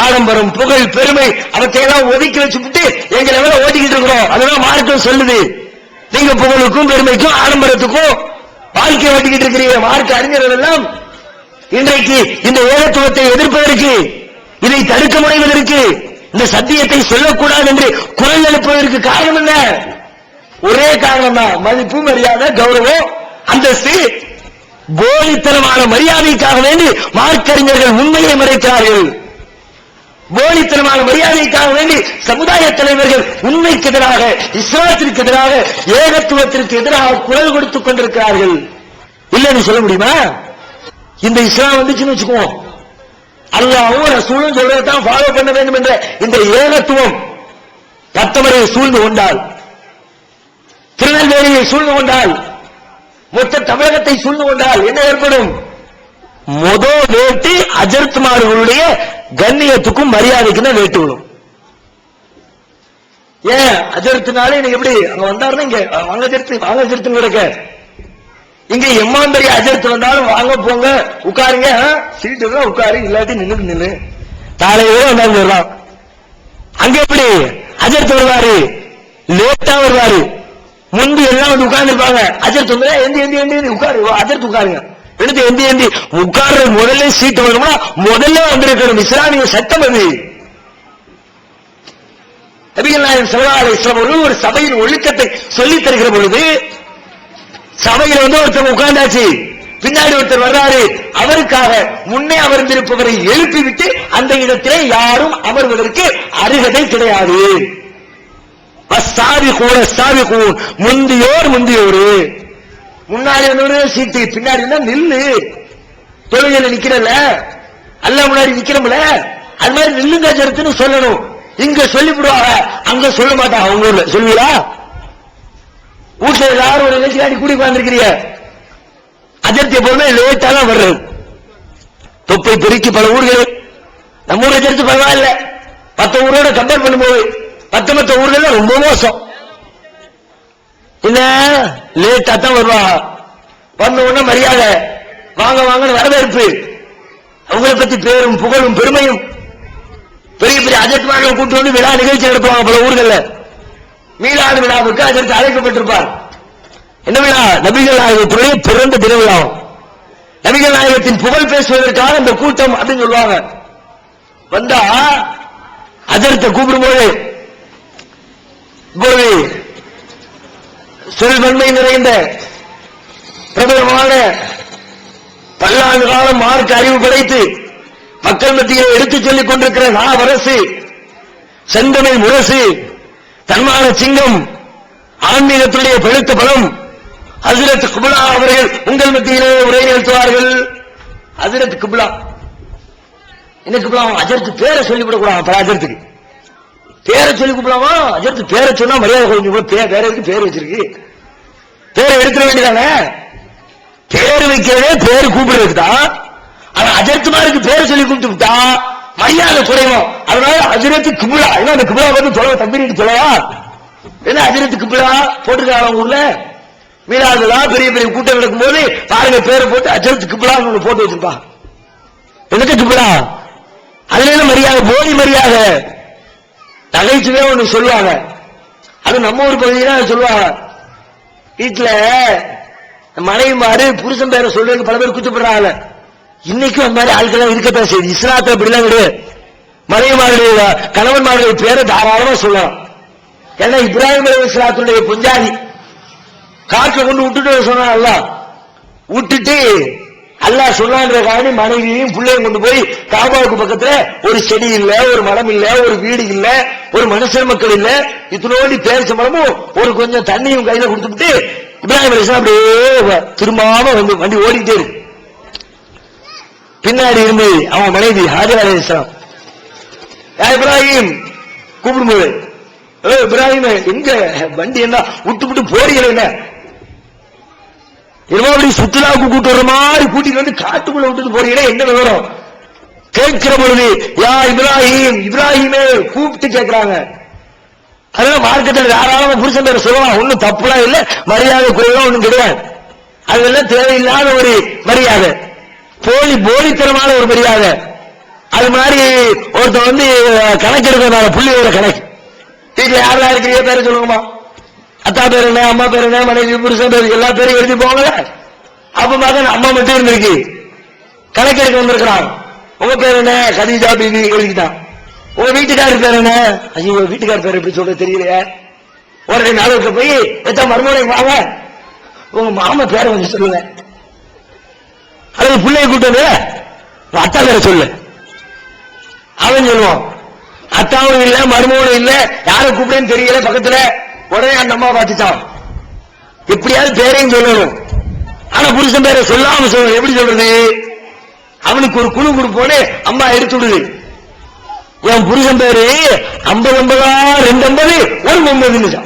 ஆடம்பரம், புகழ், பெருமை அவற்றையெல்லாம் ஒதுக்கி வச்சுட்டு எங்க லெவல ஓட்டிக்கிட்டு இருக்கிறோம். அதெல்லாம் மார்க்கம் சொல்லுது. நீங்க புகழுக்கும் பெருமைக்கும் ஆடம்பரத்துக்கும் வாழ்க்கை ஓட்டிக்கிட்டு இருக்கிறீங்க. மார்க்க அறிஞர்கள் எல்லாம் இன்றைக்கு இந்த ஏகத்துவத்தை எதிர்ப்பதற்கு, இதை தடுக்க முனைவதற்கு, இந்த சத்தியத்தை சொல்லக்கூடாது என்று குரல் எழுப்புவதற்கு காரணம் என்ன? ஒரே காரணம் தான், மதிப்பு, மரியாதை, கௌரவம், அந்தஸ்து. போலித்தனமான மரியாதைக்காக வேண்டி மார்க்கறிஞர்கள் உண்மையை மறைக்கிறார்கள். போலித்தனமான மரியாதைக்காக வேண்டி சமுதாய தலைவர்கள் உண்மைக்கு எதிராக, இஸ்லாத்திற்கு எதிராக, ஏகத்துவத்திற்கு எதிராக குரல் கொடுத்துக் கொண்டிருக்கிறார்கள். இல்லன்னு சொல்ல முடியுமா? இந்த இஸ்லாம் வந்துச்சுன்னு வச்சுக்குவோம், அல்லாஹ்வும் ரசூலும் சொல்றதான் ஃபாலோ பண்ண வேண்டும் என்ற இந்த ஏகத்துவம் 10 முறை சூழ்ந்து கொண்டால் திருநெல்வேலியை சூழ்ந்து கொண்டால், மொத்த தமிழகத்தை சூழ்ந்து கொண்டால் என்ன ஏற்படும்? முதல் வேட்டு அஜர்த்மார்களுடைய கண்ணியத்துக்கும் மரியாதைக்கும் தான் வேட்டு விடும். ஏன் அஜர்த்தினாலே நீங்க எப்படி அங்க வந்தாருன்னா இங்க வாங்க அஜர்த்து கிடக்க, இங்க எம்மாந்தரிய அஜர்த்து வந்தாலும் வாங்க போங்க உட்காருங்க, சீட்டு தான் உட்காரு, இல்லாட்டி நின்று காலையில வந்தாங்க. அங்க எப்படி அஜர்த்து வருவாரு, லேட்டா வருவாரு, முந்தி எல்லாம் வந்து உட்கார்ந்து இருப்பாங்க. அஜர்த்து வந்து எந்தி உட்காரு, அஜர்த்து உட்காருங்க, எடுத்து எந்தி உட்கார்ற முதல்ல சீட்டு வரணும்னா முதல்ல வந்திருக்கணும். இஸ்லாமிய சட்டம் அது. நபிகள் நாயகம் ஸல்லல்லாஹு அலைஹி வஸல்லம் அவர்கள் ஒரு சபையின் ஒழுக்கத்தை சொல்லித் தருகிற பொழுது, சபையில் வந்து ஒருத்தர் உட்கார்ந்தாச்சு, பின்னாடி ஒருத்தர் வர்றாரு, அவருக்காக முன்னே அமர்ந்திருப்பவரை எழுப்பிவிட்டு அந்த இடத்திலே யாரும் அமர்வதற்கு அருகதை கிடையாது. முந்தியோர் முன்னாடி வந்து சீட்டு, பின்னாடி நில்லு, தொழுகையில நிக்கிறல்ல, அல்ல முன்னாடி நிக்கிறோம்ல, அது மாதிரி நில்லுங்க அஜர்த்துன்னு சொல்லணும். இங்க சொல்லிவிடுவாங்க, அங்க சொல்ல மாட்டாங்க. அவங்க ஊர்ல சொல்லுவீங்களா? வீட்டுல எல்லாரும் ஒரு நிகழ்ச்சி கூடி உட்கார்ந்துருக்கிறீங்க, அஜர்த்தி எப்போதுமே லேட்டா தான் வர்றது. தொப்பை பெருக்கி பல ஊர்கள், நம்ம ஊரை அஜர்த்து பரவாயில்ல, மற்ற ஊரோட கம்பேர் பண்ணும்போது மற்ற ஊர்கள் ரொம்ப மோசம். என்ன லேட்டா தான் வருவாங்க, வந்த உடனே மரியாதை, வாங்க வாங்க வரவேற்பு, அவங்களை பத்தி பேரும் புகழும் பெருமையும், பெரிய பெரிய அஜர்த்மார்களை கூட்டு வந்து விழா நிகழ்ச்சி நடத்துவாங்க பல ஊர்கள்ல. மீளாது விழாவுக்கு அதற்கு அழைக்கப்பட்டிருப்பார். என்ன விழா? நபிகள் நாயகத்துடைய பிறந்த தின விழா. நபிகள் நாயகத்தின் புகழ் பேசுவதற்காக இந்த கூட்டம் அப்படின்னு சொல்லுவாங்க. வந்தா அஜர்த்தை கூப்பிடும்போது, இப்போது சொல்வன்மை நிறைந்த பிரபலமான பல்லாண்டு காலம் மார்க்க அறிவு படைத்து மக்கள் மத்தியில் எடுத்துச் சொல்லிக் கொண்டிருக்கிற நாவரசு, செந்தமிழ் முரசு, தன்மான சிங்கம், ஆன்மீகத்துடைய பழுத்த பலம் ஹஜ்ரத் குப்லா அவர்கள் உங்கள் மத்தியிலே உரை நிறுத்துவார்கள். ஹஜ்ரத் குப்லா என்ன குப்லா? அஜர்த்து பேரை சொல்லிவிடக் கூடாது. பல அஜர்த்துக்கு பேரை சொல்லி கூப்பிடலாமா? அஜர்த்து பேரை சொன்னா மரியாதை கொஞ்சம் வேற எதுக்கு பேர் வச்சிருக்கு? பேரை எடுத்துட வேண்டியதானே? பேரு வைக்கிறதே பேரு கூப்பிடுறதுக்கு தான். ஆனா அஜர்த்துமாருக்கு பேரை சொல்லி கூப்பிட்டு விட்டா மரியாதை குறையும். அதனால ஹஜ்ரத் குப்லா, ஏன்னா அந்த குப்லா வந்து தொலை தம்பிட்டு தொலையா, என்ன ஹஜ்ரத் குப்லா போட்டிருக்காங்க ஊர்ல. மீனாதுலா பெரிய பெரிய கூட்டம் நடக்கும் போது பாருங்க பேரை போட்டு அஜர்த் குப்லா போட்டு வச்சிருப்பா. எனக்கு குப்லா அதுல மரியாதை, போலி மரியாதை, நகைச்சுவே ஒண்ணு சொல்லுவாங்க. அது நம்ம ஒரு பகுதியில சொல்லுவாங்க. வீட்டுல மனைவி மாறு புருஷன் பேரை சொல்றதுக்கு பல பேர் கூச்சப்படுறாங்க. இன்னைக்கும் அந்த மாதிரி ஆட்கள் இருக்கத்தான் செய்யுது. இஸ்லாத்துல அப்படிலாம் கிடையாது. மனைவிமாருடைய கணவன்மாருடைய பேரை தாராளமா சொல்லலாம். ஏன்னா இப்ராஹிம் அலைஹிஸ்ஸலாத்துடைய பொஞ்சாதி காற்றை கொண்டு விட்டுட்டு சொன்னா, அல்லாஹ் விட்டுட்டு அல்லாஹ் சொன்னான்ற காரணி மனைவியையும் பிள்ளையும் கொண்டு போய் காபாவுக்கு பக்கத்துல ஒரு செடி இல்ல, ஒரு மரம் இல்ல, ஒரு வீடு இல்ல, ஒரு மனுஷன் மக்கள் இல்ல, இத்தனோடி பேரிச்ச மரமும் ஒரு கொஞ்சம் தண்ணியும் கையில கொடுத்துட்டு இப்ராஹிம் அலைஹிஸ்ஸலாம் அப்படியே திரும்பாம வந்து வண்டி ஓடிட்டே இருக்கு. பின்னாடி இருந்து அவன் மனைவி ஹாஜர் அலைஹிஸ்ஸலாம், இப்ராஹிம் கூப்பிடும்போது, இப்ராஹிம் எங்க வண்டி என்ன விட்டு போறீங்களே, என்ன அப்படி சுற்றுலாவுக்கு கூட்டு வர மாதிரி கூட்டிட்டு வந்து காட்டுக்குள்ள விட்டுட்டு போறீங்களே, என்ன விவரம் கேட்கிற பொழுது, யா இப்ராஹிம், இப்ராஹிமே கூப்பிட்டு கேட்கிறாங்க. அதனால மார்க்கெட்டில் யாராலும் புருஷன் பேரை சொல்லலாம், ஒன்னும் தப்புலாம் இல்ல, மரியாதை குறைவா ஒண்ணும் கிடையாது. அதெல்லாம் தேவையில்லாத ஒரு மரியாதை, போலித்தனமான ஒரு மரியாதை. அது மாதிரி ஒருத்தன் வந்து கணக்கெடுக்கிறதால புள்ளி வர கணக்கு, வீட்டுல யாரெல்லாம் இருக்கிறீங்க பேரை சொல்லுங்கம்மா, அத்தா பேர் என்ன, அம்மா பேர் என்ன, மனைவி புருஷன் பேர் எல்லா பேரும் எழுதி போங்க. அப்ப பார்த்தா அம்மா மட்டும் இருந்திருக்கு, கணக்கெடுக்க வந்திருக்கிறான். உங்க பேர் என்ன? கதீஜா பீவி எழுதிட்டான். உங்க வீட்டுக்காரர் பேர் என்ன? ஐயோ வீட்டுக்காரர் பேர் எப்படி சொல்ற தெரியலையே. ஒரு நாளுக்கு போய் எத்தா மருமனை வாங்க, உங்க மாமா பேரை வந்து சொல்லுங்க, அல்லது பிள்ளைய கூட்டு அத்தா பேரை சொல்லு. அவன் சொல்லுவான், அத்தாவும் இல்ல மருமகனும் இல்ல, யாரை கூப்பிடுன்னு தெரியல பக்கத்துல. உடனே அந்த அம்மா பார்த்துட்டான், எப்படியாவது பேரையும் சொல்லணும். ஆனா புருஷன் பேரை சொல்லாம சொல்லணும். எப்படி சொல்றது? அவனுக்கு ஒரு குழு கொடுப்போன்னு அம்மா எடுத்து விடுது. என் புருஷன் பேரு 50 50 250 1 9.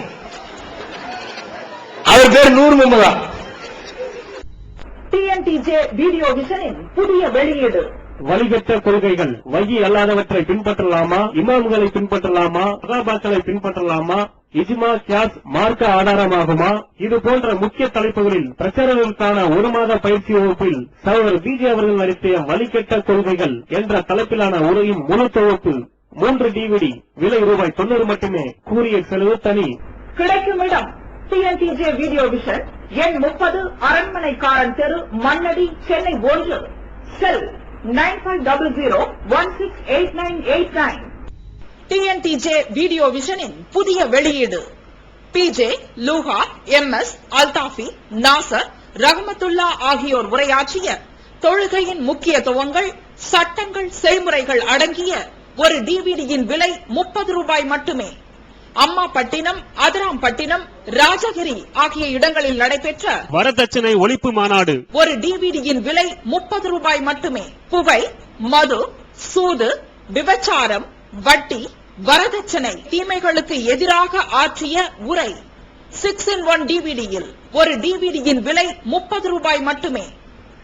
அவர் பேர் நூர் முகமதா. டிஎன்டிஜே வீடியோ விஷனின் புதிய வெளியீடு. வழிகட்ட கொள்கைகள் வகி அல்லாதவற்றை பின்பற்றலாமா, இமாம்களை பின்பற்றலாமா, சஹாபாக்களை பின்பற்றலாமா, இஜ்மா கியாஸ் மார்க்க ஆதாரமாகுமா? இது போன்ற முக்கிய தலைப்புகளில் பிரச்சாரங்களுக்கான 1 மாத பயிற்சி வகுப்பில் சகோதரர் பிஜே அவர்கள் நடத்திய வழிகட்ட கொள்கைகள் என்ற தலைப்பிலான உரையும் முழு தொகுப்பு 3 DVD, விலை ₹90 மட்டுமே. கூரியர் செலவு தனி. கிடைக்கும் இடம் டிஎன்டிஜே வீடியோ விஷன், எண் 30, அரண்மனைக்காரன் தெரு, Mannadi, Chennai 1. Cell 9500168989. TNTJ video விஷனின் புதிய வெளியீடு. பிஜே, லூஹா, MS, அல்தாஃபி, நாசர், ரஹமத்துல்லா ஆகியோர் உரையாற்றிய தொழுகையின் முக்கியத்துவங்கள், சட்டங்கள், செய்முறைகள் அடங்கிய ஒரு டிவிடியின் விலை ₹30 மட்டுமே. அம்மாபட்டினம், அதிராம்பட்டினம், ராஜகிரி ஆகிய இடங்களில் நடைபெற்ற வரதட்சணை ஒழிப்பு மாநாடு. ஒரு டிவிடியின் விலை ₹30 மட்டுமே. புகை, மது, சூது, விபச்சாரம், வட்டி, வரதட்சணை தீமைகளுக்கு எதிராக ஆற்றிய உரை 6-in-1 டிவிடியில் ஒரு டிவிடியின் விலை ₹30 மட்டுமே.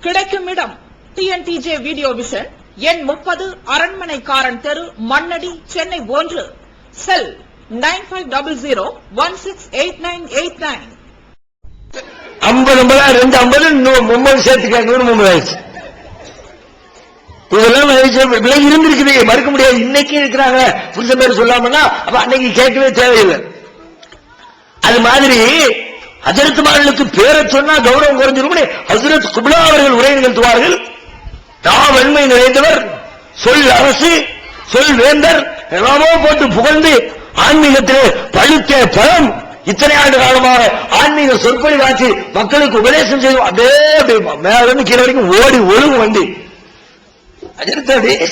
கிடைக்கும் இடம் டிஎன்டிஜே வீடியோ விஷன், எண் 30, அரண்மனைக்காரன் தெரு, மண்ணடி, சென்னை 1. செல் 9500168989. 50 250 சேர்த்துக்க 100 இதெல்லாம் விலை இருந்திருக்குது, மறுக்க முடியாது. இன்னைக்கு இருக்கிறாங்க புருஷன் பேர் சொல்லாமன்னா அப்ப அன்னைக்கு கேட்கவே தேவையில்லை. அது மாதிரி ஹஜரத்துமார்களுக்கு பேரை சொன்னா கௌரவம் குறைஞ்சிருக்கும். ஹஜரத் குப்லா அவர்கள் உரை நிகழ்த்துவார்கள். நான் வெண்மை நிறைந்தவர், சொல் அரசு, சொல் வேந்தர், எல்லாமோ போட்டு புகழ்ந்து ஆன்மீகத்திலே பழுத்த பழம். இத்தனை ஆண்டு காலமாக ஆன்மீக சொற்பொழிவாற்றி மக்களுக்கு உபதேசம் செய்து அப்படியே மேல இருந்து கீழே வரைக்கும் ஓடி ஒழுங்கு வண்டி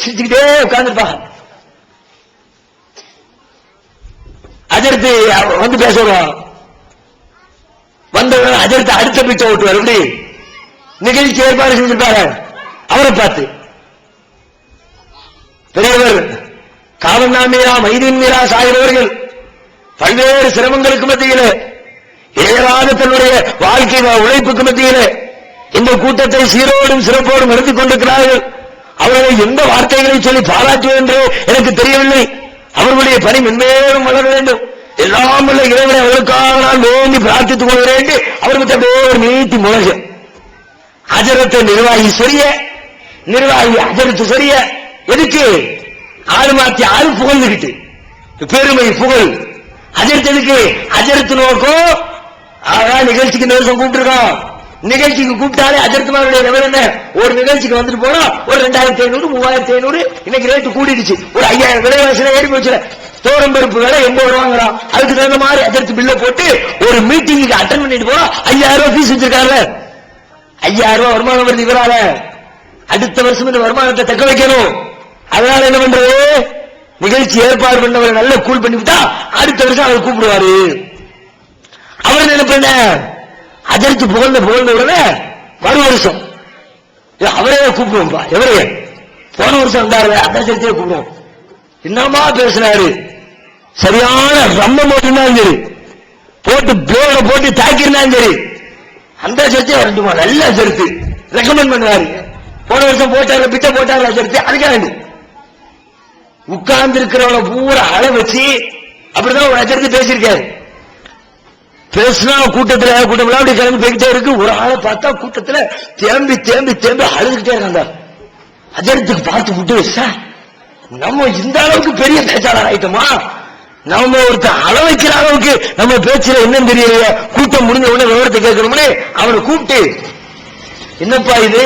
சிரிச்சுக்கிட்டே உட்கார்ந்துருப்பாங்க. அஜர்த்து வந்து பேசுவோம். வந்தவங்க அஜர்த்து அடுத்த பிச்சை ஓட்டுவார். எப்படி நிகழ்ச்சி ஏற்பாடு செஞ்சிருப்பாரு. அவரை பார்த்து பெரியவர் காவல்நாமியா மைதீன் மீரா சாயிரவர்கள் பல்வேறு சிரமங்களுக்கு மத்தியிலே, ஏறாத தன்னுடைய வாழ்க்கை உழைப்புக்கு மத்தியிலே இந்த கூட்டத்தை சீரோடும் சிறப்போடும் நடத்திக் கொண்டிருக்கிறார்கள். அவர்களை எந்த வார்த்தைகளை சொல்லி பாராட்டுவது என்று எனக்கு தெரியவில்லை. அவர்களுடைய பணி மென்மேலும் வளர வேண்டும். எல்லாம் உள்ள இறைவனை அவர்களுக்காக நான் வேண்டி பிரார்த்தித்துக் கொள்கிறேன் என்று அவர்களுக்கு அப்படியே நீட்டி முழகு. அஜரத்தை நிர்வாகி சரிய, நிர்வாகி அஜரத்து சரிய. எதுக்கு ஆளு மாத்தி ஆளு புகழ்ந்துகிட்டு பெருமை புகழ். அஜரத்து எதுக்கு? அஜரத்து நோக்கம். நிகழ்ச்சிக்கு இந்த வருஷம் கூப்பிட்டுருக்கோம். நிகழ்ச்சிக்கு கூப்பிட்டாலே அஜர்த்துமாருடைய லெவல் என்ன? ஒரு நிகழ்ச்சிக்கு வந்துட்டு போனா ஒரு 2500 3500 இன்னைக்கு ரேட்டு கூடிடுச்சு. ஒரு 5000 விலைவாசியில ஏறி போச்சு. தோரம் பருப்பு விலை 80 ரூபாங்கிறான். அதுக்கு தகுந்த மாதிரி அஜர்த்து பில்ல போட்டு ஒரு மீட்டிங்க்கு அட்டன் பண்ணிட்டு போனா 5000 ஃபீஸ் வச்சிருக்காரு. 5000 வருமானம் வருது இவரால. அடுத்த வருஷம் இந்த வருமானத்தை தக்க வைக்கணும். அதனால என்ன பண்றது? நிகழ்ச்சி ஏற்பாடு பண்ணவரை நல்ல கூல் பண்ணிவிட்டா அடுத்த வருஷம் அவர் கூப்பிடுவாரு. அவர் என்ன பண்ண அஜர்த்து புகழ்ந்த உடனே மறு வருஷம் அவரே கூப்பிடுவோம்பா. எவரே போன வருஷம் வந்தாரு அந்த அஜர்த்தையே கூப்பிடுவோம். என்னமா பேசினாரு, சரியான ரம்மம் போட்டுனாலும் சரி, போட்டு பிளேட போட்டு தாக்கிருந்தாலும் சரி, அந்த அஜர்த்தையே வரட்டுமா நல்ல அஜர்த்து ரெக்கமெண்ட் பண்ணுவாரு. போன வருஷம் போட்டாரு பிச்சை போட்டாரு அஜர்த்து. அதுக்காக உட்கார்ந்து இருக்கிறவளை பூரா அள வச்சு அப்படிதான் ஒரு அஜர்த்து பேசியிருக்காரு. பேசினா கூட்டத்தில் அப்படி கிளம்பி போய்கிட்டே இருக்கு. ஒரு ஆளை பார்த்தா கூட்டத்தில் தேம்பி தேம்பி தேம்பி அழுதுகிட்டே இருந்தா. அஜரத்துக்கு பார்த்து விட்டு நம்ம இந்த அளவுக்கு பெரிய பேச்சாளர் ஆயிட்டோமா, நம்ம ஒருத்தர் அள வைக்கிற அளவுக்கு நம்ம பேச்சுல என்னன்னு தெரியல. கூட்டம் முடிஞ்ச உடனே விவரத்தை கேட்கணும்னு அவனை கூப்பிட்டு, என்னப்பா இது